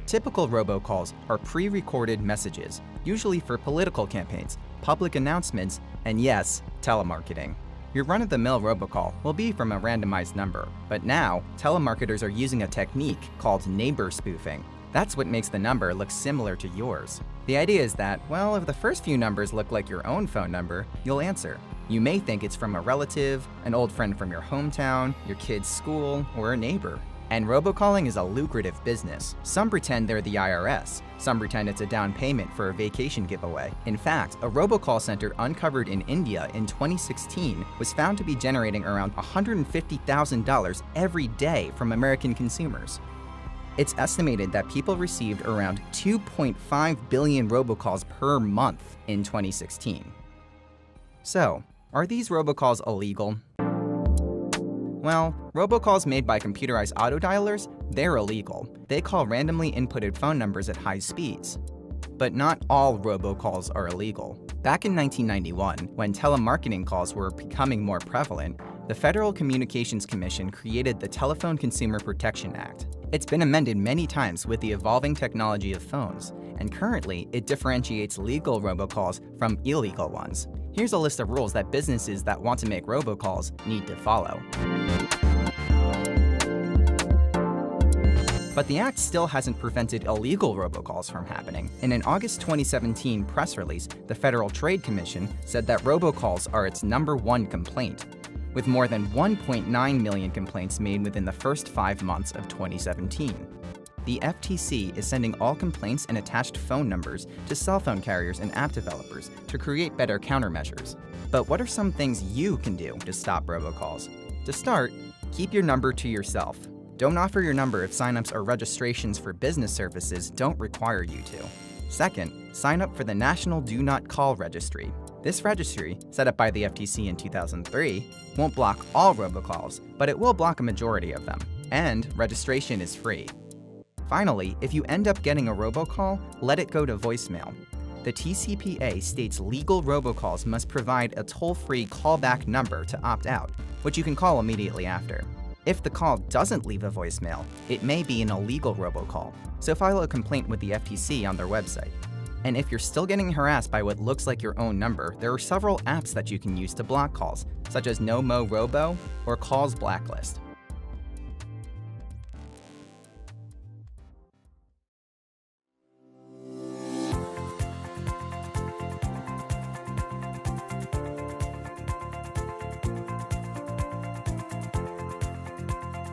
Typical robocalls are pre-recorded messages, usually for political campaigns, public announcements, and yes, telemarketing. Your run-of-the-mill robocall will be from a randomized number, but now, telemarketers are using a technique called neighbor spoofing. That's what makes the number look similar to yours. The idea is that, well, if the first few numbers look like your own phone number, you'll answer. You may think it's from a relative, an old friend from your hometown, your kid's school, or a neighbor. And robocalling is a lucrative business. Some pretend they're the IRS. Some pretend it's a down payment for a vacation giveaway. In fact, a robocall center uncovered in India in 2016 was found to be generating around $150,000 every day from American consumers. It's estimated that people received around 2.5 billion robocalls per month in 2016. So, are these robocalls illegal? Well, robocalls made by computerized autodialers, they're illegal. They call randomly inputted phone numbers at high speeds. But not all robocalls are illegal. Back in 1991, when telemarketing calls were becoming more prevalent, the Federal Communications Commission created the Telephone Consumer Protection Act. It's been amended many times with the evolving technology of phones, and currently it differentiates legal robocalls from illegal ones. Here's a list of rules that businesses that want to make robocalls need to follow. But the act still hasn't prevented illegal robocalls from happening. In an August 2017 press release, the Federal Trade Commission said that robocalls are its #1 complaint, with more than 1.9 million complaints made within the first 5 months of 2017. The FTC is sending all complaints and attached phone numbers to cell phone carriers and app developers to create better countermeasures. But what are some things you can do to stop robocalls? To start, keep your number to yourself. Don't offer your number if signups or registrations for business services don't require you to. Second, sign up for the National Do Not Call Registry. This registry, set up by the FTC in 2003, won't block all robocalls, but it will block a majority of them. And registration is free. Finally, if you end up getting a robocall, let it go to voicemail. The TCPA states legal robocalls must provide a toll-free callback number to opt out, which you can call immediately after. If the call doesn't leave a voicemail, it may be an illegal robocall, so file a complaint with the FTC on their website. And if you're still getting harassed by what looks like your own number, there are several apps that you can use to block calls, such as NoMo Robo or Calls Blacklist.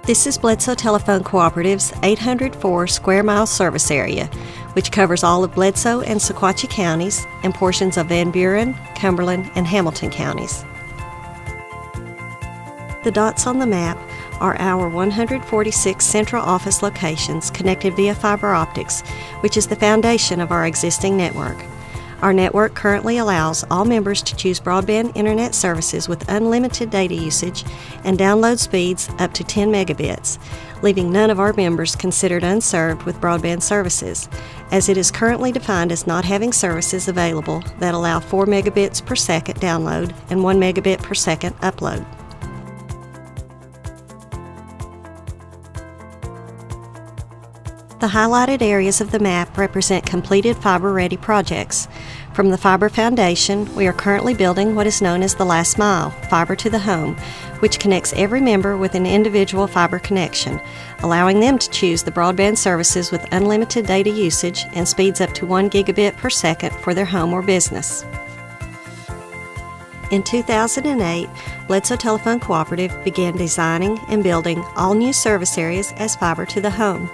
This is Bledsoe Telephone Cooperative's 804 square mile service area, which covers all of Bledsoe and Sequatchie counties and portions of Van Buren, Cumberland, and Hamilton counties. The dots on the map are our 146 central office locations connected via fiber optics, which is the foundation of our existing network. Our network currently allows all members to choose broadband internet services with unlimited data usage and download speeds up to 10 megabits, leaving none of our members considered unserved with broadband services, as it is currently defined as not having services available that allow 4 megabits per second download and 1 megabit per second upload. The highlighted areas of the map represent completed fiber-ready projects. From the Fiber Foundation, we are currently building what is known as the Last Mile, Fiber to the Home, which connects every member with an individual fiber connection, allowing them to choose the broadband services with unlimited data usage and speeds up to 1 gigabit per second for their home or business. In 2008, Bledsoe Telephone Cooperative began designing and building all new service areas as Fiber to the Home.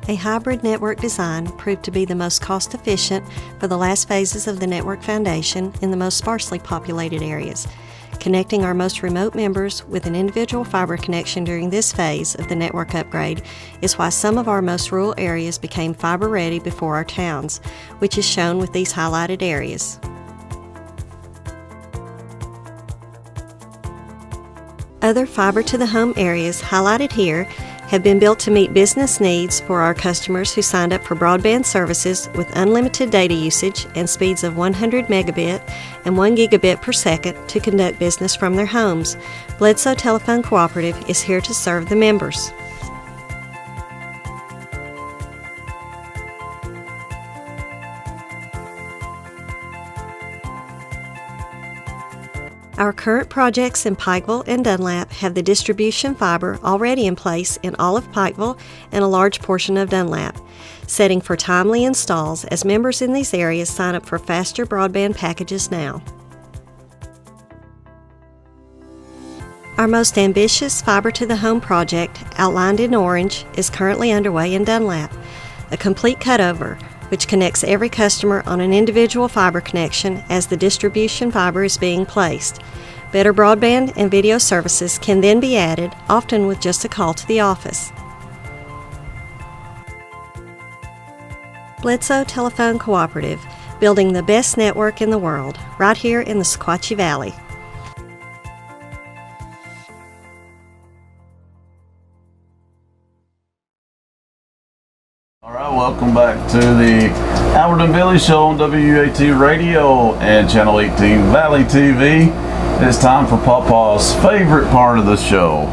A hybrid network design proved to be the most cost-efficient for the last phases of the network foundation in the most sparsely populated areas. Connecting our most remote members with an individual fiber connection during this phase of the network upgrade is why some of our most rural areas became fiber-ready before our towns, which is shown with these highlighted areas. Other fiber-to-the-home areas highlighted here have been built to meet business needs for our customers who signed up for broadband services with unlimited data usage and speeds of 100 megabit and 1 gigabit per second to conduct business from their homes. Bledsoe Telephone Cooperative is here to serve the members. Our current projects in Pikeville and Dunlap have the distribution fiber already in place in all of Pikeville and a large portion of Dunlap, setting for timely installs as members in these areas sign up for faster broadband packages now. Our most ambitious Fiber to the Home project, outlined in orange, is currently underway in Dunlap, a complete cutover which connects every customer on an individual fiber connection as the distribution fiber is being placed. Better broadband and video services can then be added, often with just a call to the office. Bledsoe Telephone Cooperative, building the best network in the world, right here in the Sequatchie Valley. All right, welcome back to the Albert and Billy Show on WUAT Radio and Channel 18 Valley TV. It's time for Papa's favorite part of the show,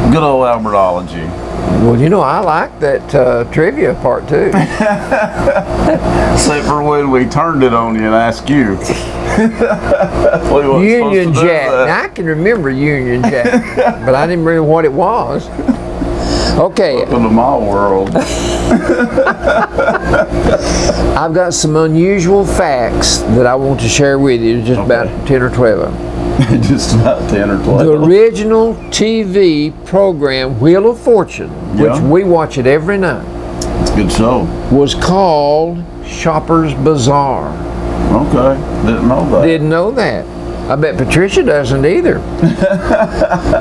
good old Albertology. Well, you know, I like that trivia part too. Except for when we turned it on you and asked you. Union Jack. Now, I can remember Union Jack, but I didn't remember what it was. Okay. Welcome to my world. I've got some unusual facts that I want to share with you, just about 10 or 12 of them. Just about 10 or 12. The original TV program, Wheel of Fortune, which we watch it every night. It's a good show. Was called Shopper's Bazaar. Okay, didn't know that. Didn't know that. I bet Patricia doesn't either.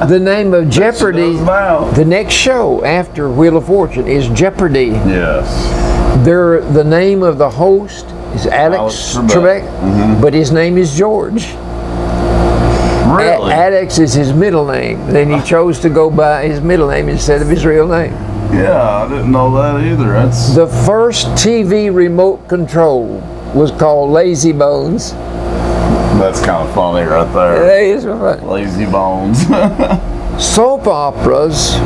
The name of Jeopardy, the next show after Wheel of Fortune is Jeopardy. Yes. The name of the host is Alex Trebek, but his name is George. Really? Alex is his middle name. Then he chose to go by his middle name instead of his real name. Yeah, I didn't know that either. That's the first TV remote control was called Lazy Bones. That's kind of funny right there. That is funny. Lazy Bones. Soap operas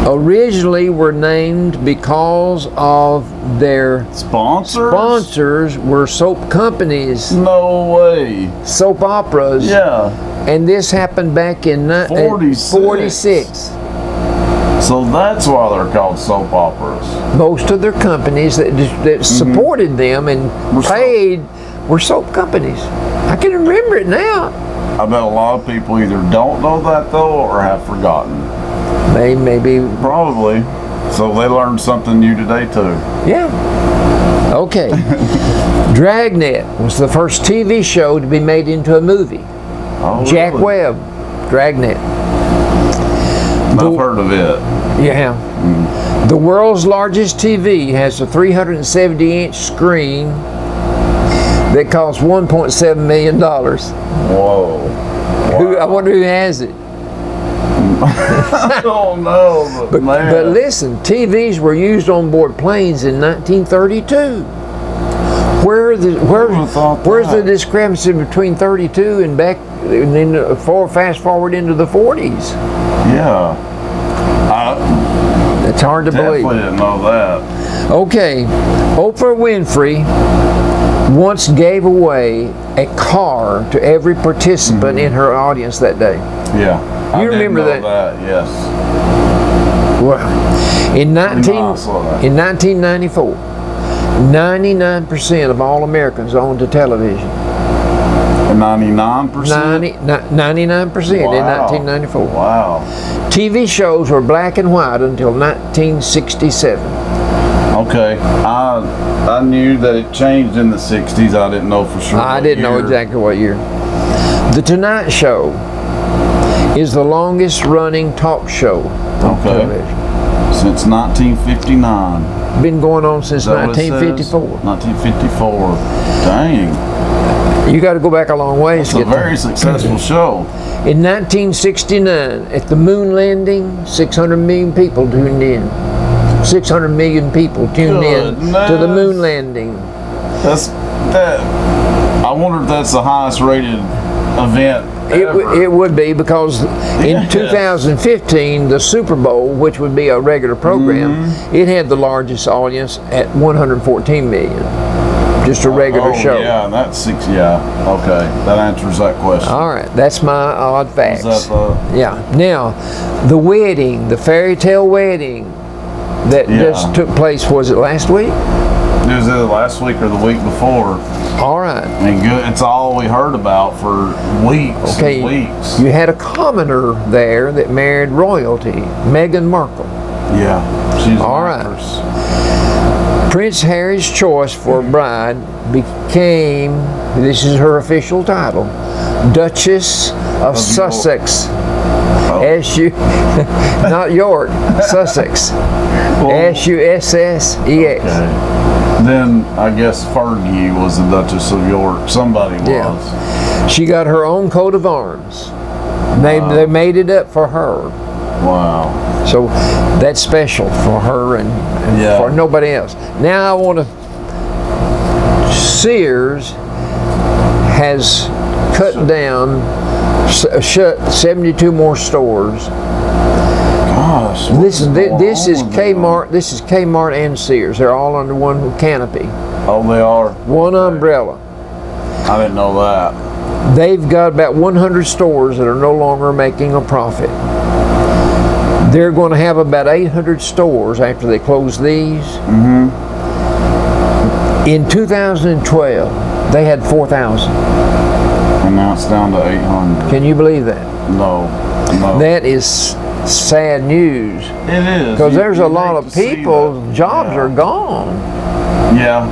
originally were named because of their sponsors. Sponsors were soap companies. No way. Soap operas. Yeah. And this happened back in 46. So that's why they're called soap operas. Most of their companies that supported them and paid were soap companies. I can remember it now. I bet a lot of people either don't know that though or have forgotten. Maybe. Probably. So they learned something new today too. Yeah. Okay. Dragnet was the first TV show to be made into a movie. Oh, Jack really? Webb, Dragnet. I've heard of it. Yeah. The world's largest TV has a 370-inch screen that costs $1.7 million. Whoa. Wow. I wonder who has it. I don't know, but man. But listen, TVs were used on board planes in 1932. Where's the discrepancy between 32 and back, and then fast forward into the 40s? Yeah. It's hard to believe. Definitely didn't know that. Okay, Oprah Winfrey once gave away a car to every participant in her audience that day. Yeah. You remember that? Yes. Well, in 1994, 99% of all Americans owned a television. 99%? 99% in 1994. Wow. TV shows were black and white until 1967. Okay. I knew that it changed in the 60s. I didn't know for sure. I didn't know exactly what year. The Tonight Show is the longest running talk show on television. Since 1959. Been going on since 1954. 1954. Dang. You got to go back a long ways It's to a get there. very successful show. In 1969, at the moon landing, 600 million people tuned in. 600 million people tuned in to the moon landing. I wonder if that's the highest rated event ever. It would be, because in 2015, the Super Bowl, which would be a regular program, it had the largest audience at 114 million. Just a regular show. Yeah, that's 6. Yeah, okay, that answers that question. All right, that's my odd facts. Is that Yeah. Now, the wedding, the fairy tale wedding that just took place, was it last week? It was either last week or the week before. All right. I mean, good. It's all we heard about for weeks and weeks. You had a commoner there that married royalty, Meghan Markle. Yeah, she's all right. Prince Harry's choice for a bride became, this is her official title, Duchess of Sussex. S-U, not York, Sussex. S-U-S-S-E-X. Okay. Then I guess Fergie was the Duchess of York. Somebody was. Yeah. She got her own coat of arms. They made it up for her. Wow. So that's special for her and for nobody else. Now I want to. Sears has cut down, shut 72 more stores. Gosh. This is Kmart. This is Kmart and Sears. They're all under one canopy. Oh, they are. One umbrella. I didn't know that. They've got about 100 stores that are no longer making a profit. They're going to have about 800 stores after they close these. In 2012, they had 4,000. And now it's down to 800. Can you believe that? No. That is sad news. It is. Because there's a lot of people, jobs are gone. Yeah.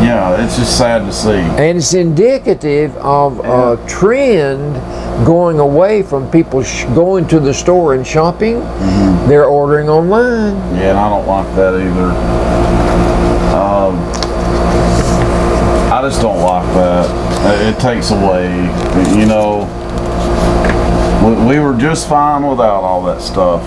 Yeah, it's just sad to see. And it's indicative of a trend going away from people going to the store and shopping. They're ordering online. Yeah, and I don't like that either. I just don't like that. It takes away, you know, we were just fine without all that stuff.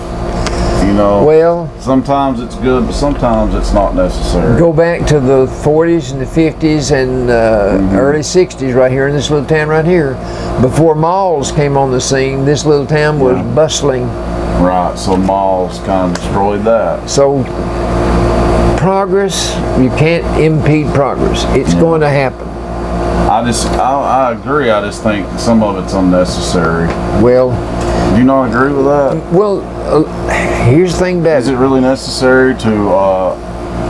You know, well, sometimes it's good, but sometimes it's not necessary. Go back to the 40s and the 50s and early 60s right here in this little town right here. Before malls came on the scene, this little town was bustling. Right, so malls kind of destroyed that. So progress, you can't impede progress. It's going to happen. I agree. I just think some of it's unnecessary. Well, do you not agree with that? Well, here's the thing about it. Is it really necessary to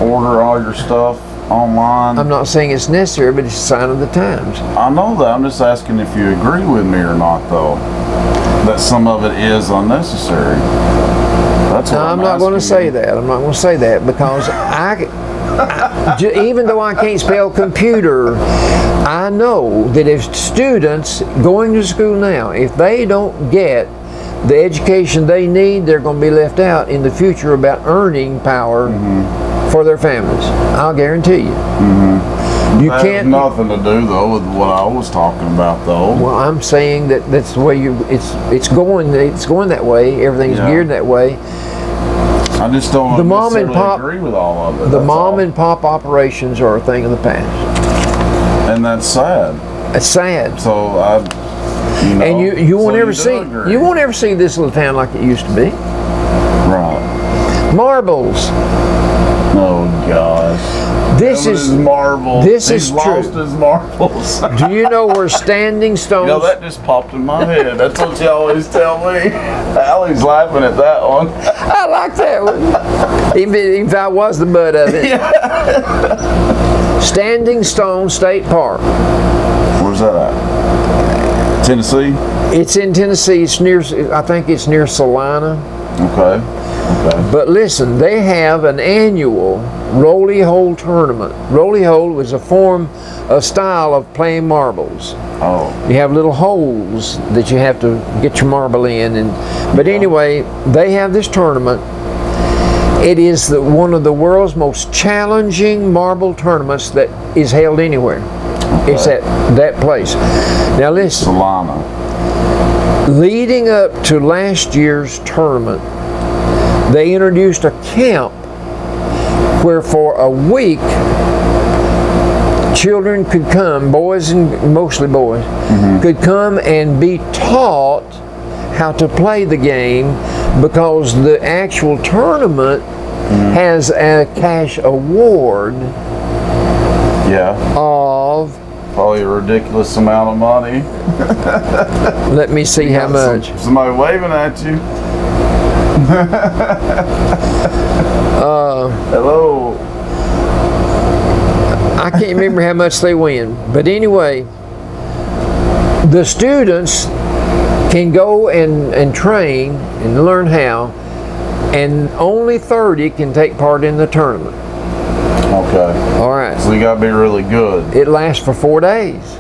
order all your stuff online? I'm not saying it's necessary, but it's a sign of the times. I know that. I'm just asking if you agree with me or not, though. That some of it is unnecessary. That's what I'm not going to say that. I'm not going to say that because even though I can't spell computer, I know that if students going to school now, if they don't get the education they need, they're going to be left out in the future about earning power for their families. I'll guarantee you. You that can't. Has nothing to do though with what I was talking about, though. Well, I'm saying that's the way it's going that way. Everything's geared that way. I just don't necessarily agree with all of it. The mom and pop operations are a thing of the past. And that's sad. It's sad. So and you won't ever see this little town like it used to be. Right. Marbles. Oh gosh. This is marbles. This He's is lost true. his marbles. Do you know where Standing Stones? You know, that just popped in my head. That's what you always tell me. Allie's laughing at that one. I like that one. Even if I was the butt of it. Standing Stone State Park. Where's that at? Tennessee? It's in Tennessee. It's near. I think it's near Salina. Okay. But listen, they have an annual roly-hole tournament. Roly-hole was a style of playing marbles. Oh. You have little holes that you have to get your marble in. But anyway, they have this tournament. It is one of the world's most challenging marble tournaments that is held anywhere. It's at that place. Now listen. Solana. Leading up to last year's tournament, they introduced a camp where for a week children could come, boys and mostly boys, could come and be taught how to play the game, because the actual tournament has a cash award of probably a ridiculous amount of money. Let me see how much. Somebody waving at you. Hello. I can't remember how much they win, but anyway, the students can go and train and learn how, and only 30 can take part in the tournament. Okay. All right. So you gotta be really good. It lasts for 4 days.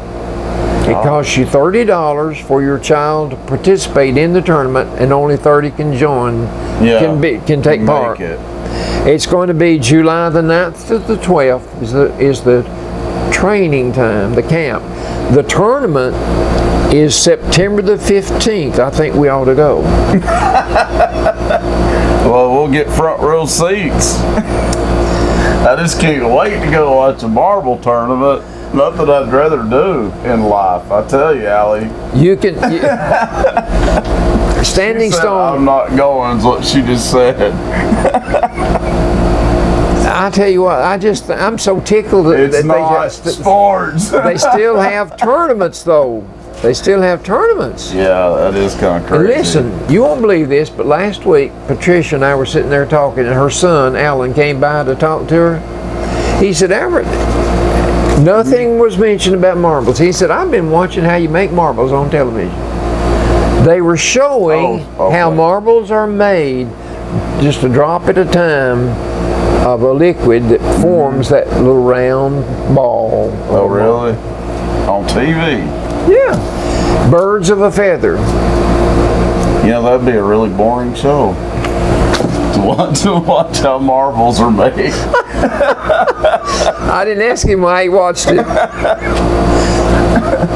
It costs you $30 for your child to participate in the tournament, and only 30 can join. Can take part. It's going to be July the 9th to the 12th is the training time, the camp. The tournament is September the 15th. I think we ought to go. Well, we'll get front row seats. I just can't wait to go watch a marble tournament. Nothing I'd rather do in life. I tell you, Allie. You can... Standing Stone... I'm not going, is what she just said. I tell you what, I'm so tickled that it's not sports. They still have tournaments, though. They still have tournaments. Yeah, that is kind of crazy. And listen, you won't believe this, but last week, Patricia and I were sitting there talking, and her son, Alan, came by to talk to her. He said, Albert, nothing was mentioned about marbles. He said, I've been watching how you make marbles on television. They were showing how marbles are made, just a drop at a time of a liquid that forms that little round ball. Oh, really? On TV? Yeah. Birds of a feather. You know, that'd be a really boring show. To watch how marbles are made. I didn't ask him why he watched it.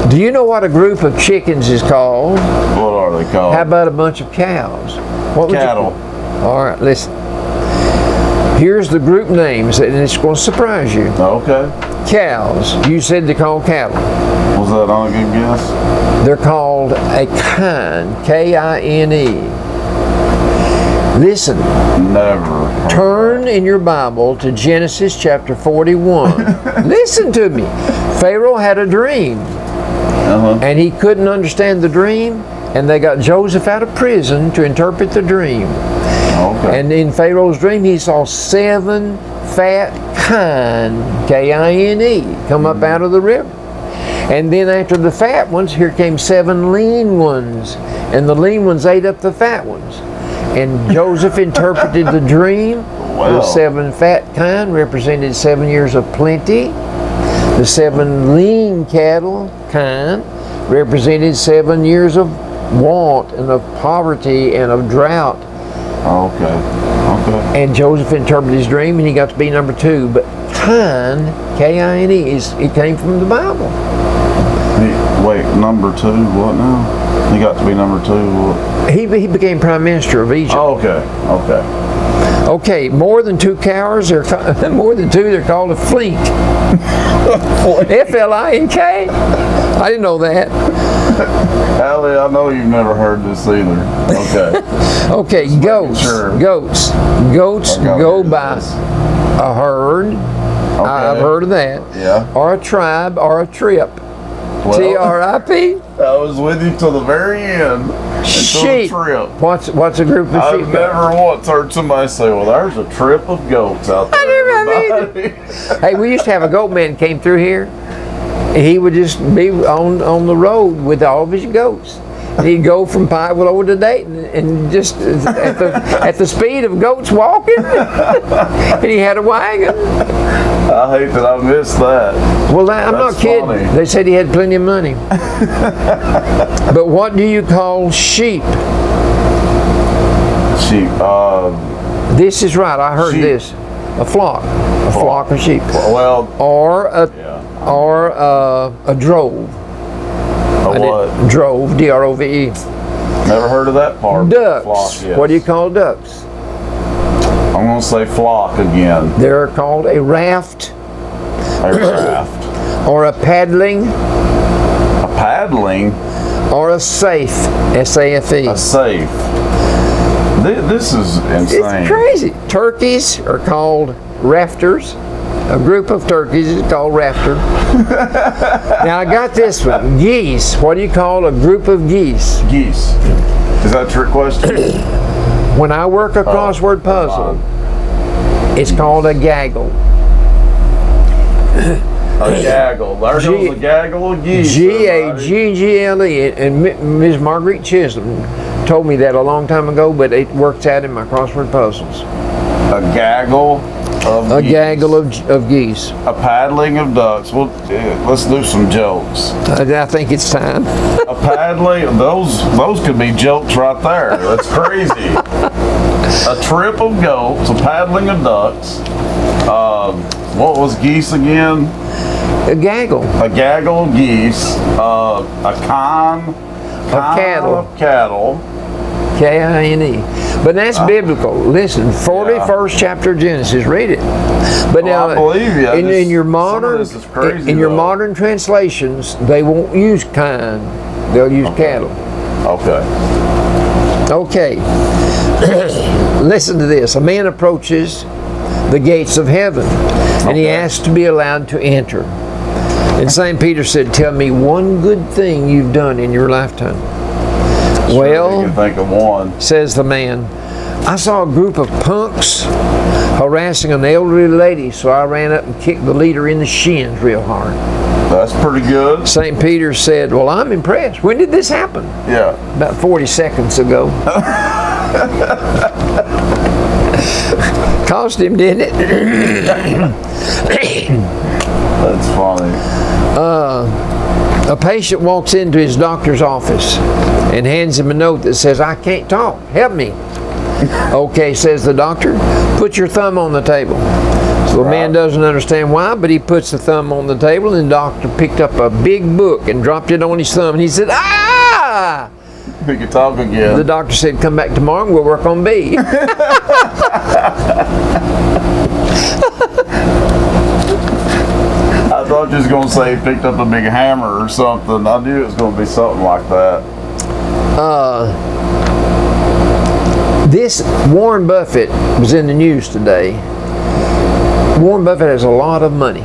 Do you know what a group of chickens is called? What are they called? How about a bunch of cows? Cattle. All right, listen. Here's the group names, and it's going to surprise you. Okay. Cows. You said they're called cattle. Was that not a good guess? They're called a kine. K-I-N-E. Listen. Never. Turn in your Bible to Genesis chapter 41. Listen to me. Pharaoh had a dream. And he couldn't understand the dream, and they got Joseph out of prison to interpret the dream. Okay. And in Pharaoh's dream, he saw 7 fat kine, K-I-N-E, come up out of the river. And then after the fat ones, here came 7 lean ones, and the lean ones ate up the fat ones. And Joseph interpreted the dream. The 7 fat kine represented 7 years of plenty. The 7 lean cattle kine represented 7 years of want and of poverty and of drought. Okay. And Joseph interpreted his dream, and he got to be number 2. But kine, K-I-N-E, it came from the Bible. Wait, number 2, what now? He got to be number 2, what? He became prime minister of Egypt. Oh, okay. Okay, more than 2 cows, more than 2, they're called a flink. F-L-I-N-K. I didn't know that. Allie, I know you've never heard this either. Okay. Okay, goats. Goats go by a herd. Okay. I've heard of that. Yeah. Or a tribe, or a trip. T-R-I-P. I was with you till the very end. Sheep. What's a group of sheep? I've never once heard somebody say, well, there's a trip of goats out there. I never either. Hey, we used to have a goat man came through here. He would just be on the road with all of his goats. And he'd go from Pikeville over to Dayton, and just at the speed of goats walking. And he had a wagon. I hate that I missed that. Well, I'm not kidding. Funny. They said he had plenty of money. But what do you call sheep? Sheep. This is right. I heard this. A flock. A flock of sheep. Well. Or a or a drove. A what? Drove, D-R-O-V-E. Never heard of that part. Ducks. Flock, yes. What do you call ducks? I'm going to say flock again. They're called a raft. A raft. Or a paddling. A paddling? Or a safe. S-A-F-E. A safe. This is insane. It's crazy. Turkeys are called rafters. A group of turkeys is called rafter. Now I got this one. Geese. What do you call a group of geese? Geese. Is that a trick question? When I work a crossword puzzle, it's called a gaggle. A gaggle. There goes a gaggle of geese. G-A-G-G-L-E. And Ms. Marguerite Chisholm told me that a long time ago, but it works out in my crossword puzzles. A gaggle of geese. A gaggle of geese. A paddling of ducks. Well, let's do some jokes. I think it's time. A paddling, those could be jokes right there. That's crazy. A trip of goats, a paddling of ducks. What was geese again? A gaggle. A gaggle of geese. A con of cattle. K-I-N-E. But that's biblical. Listen, 41st chapter of Genesis. Read it. But now, I believe you. In your modern, this is crazy, in your though. modern translations, they won't use kind. They'll use cattle. Okay. Listen to this. A man approaches the gates of heaven, and he asks to be allowed to enter. And St. Peter said, "Tell me one good thing you've done in your lifetime." Well, you can think of one. Says the man, "I saw a group of punks harassing an elderly lady, so I ran up and kicked the leader in the shins real hard." That's pretty good. St. Peter said, "Well, I'm impressed. When did this happen?" Yeah. About 40 seconds ago. Cost him, didn't it? That's funny. A patient walks into his doctor's office and hands him a note that says, "I can't talk. Help me." "Okay," says the doctor, "put your thumb on the table." So the man doesn't understand why, but he puts the thumb on the table, and the doctor picked up a big book and dropped it on his thumb, and he said, "Ah!" He could talk again. The doctor said, "Come back tomorrow and we'll work on B." I thought you was going to say he picked up a big hammer or something. I knew it was going to be something like that. This Warren Buffett was in the news today. Warren Buffett has a lot of money.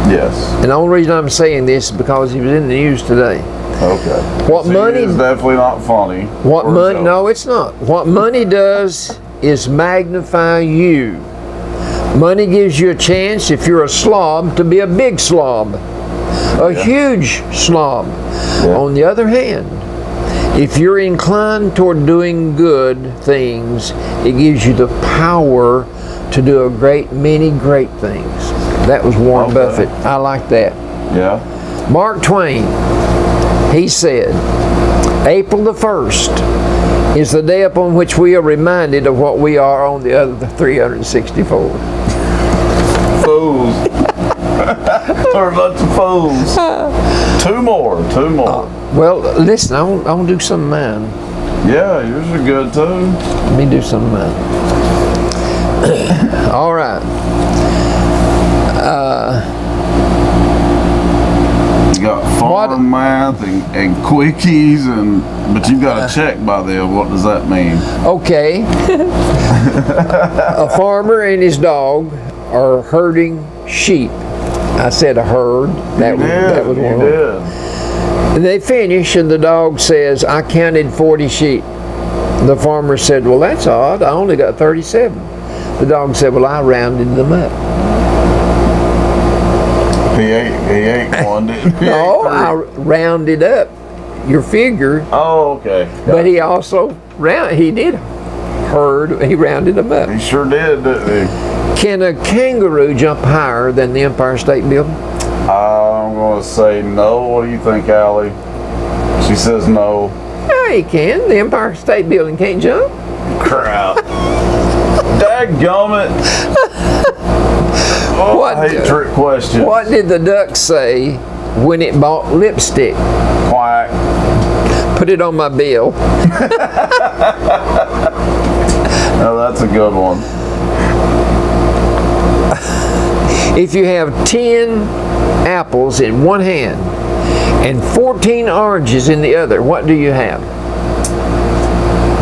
Yes. And the only reason I'm saying this is because he was in the news today. Okay. What money is definitely not funny. What money? No, it's not. What money does is magnify you. Money gives you a chance, if you're a slob, to be a big slob, a huge slob. Yeah. On the other hand, if you're inclined toward doing good things, it gives you the power to do a great many great things. That was Warren Buffett. I like that. Yeah. Mark Twain, he said, April the 1st is the day upon which we are reminded of what we are on the other 364. Fools. We're a bunch of fools. Two more. Well, listen, I want to do some of mine. Yeah, yours are good too. Let me do some of mine. All right. You got farm math and quickies, but you got a check by them. What does that mean? Okay. A farmer and his dog are herding sheep. I said a herd. That was one of them. And they finish, and the dog says, "I counted 40 sheep." The farmer said, "Well, that's odd. I only got 37. The dog said, "Well, I rounded them up." He ate one, didn't he? No, I rounded up your figure. Oh, okay. But he also he rounded them up. He sure did, didn't he? Can a kangaroo jump higher than the Empire State Building? I'm going to say no. What do you think, Allie? She says no. Yeah, he can. The Empire State Building can't jump. Crap. Dadgummit. What- I hate trick questions. What did the duck say when it bought lipstick? Quack. Put it on my bill. Oh, that's a good one. If you have 10 apples in one hand and 14 oranges in the other, what do you have?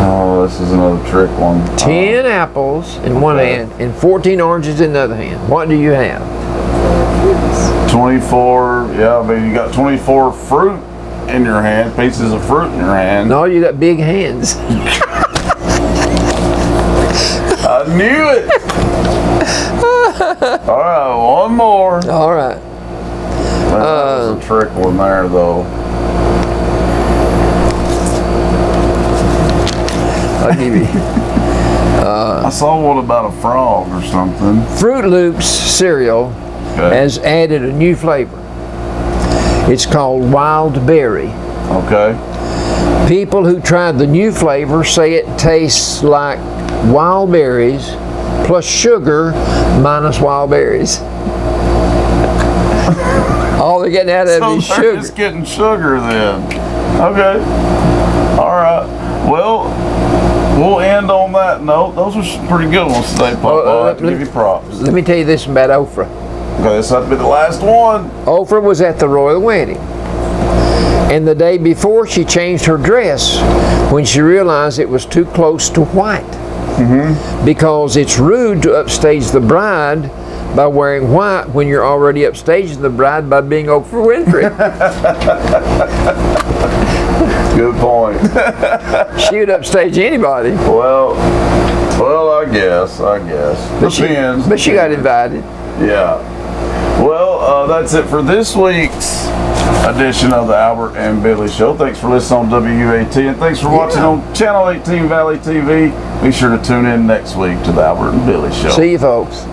Oh, this is another trick one. 10 apples in one hand and 14 oranges in the other hand. What do you have? 24, yeah, I mean, you got 24 fruit in your hand, pieces of fruit in your hand. No, you got big hands. I knew it! All right, one more. All right. That was a trick one there, though. I'll give you. I saw one about a frog or something. Fruit Loops cereal has added a new flavor. It's called Wild Berry. Okay. People who tried the new flavor say it tastes like wild berries plus sugar minus wild berries. All they're getting out of it is So they're sugar. just getting sugar then. Okay. All right. Well, we'll end on that note. Those are some pretty good ones today, Papa. I have to give you props. Let me tell you this about Oprah. Okay, this has to be the last one. Oprah was at the royal wedding. And the day before, she changed her dress when she realized it was too close to white. Because it's rude to upstage the bride by wearing white when you're already upstaging the bride by being Oprah Winfrey. Good point. She would upstage anybody. Well, I guess. But she got invited. Yeah. Well, that's it for this week's edition of the Albert and Billy Show. Thanks for listening on WUAT, and thanks for watching on Channel 18 Valley TV. Be sure to tune in next week to the Albert and Billy Show. See you, folks.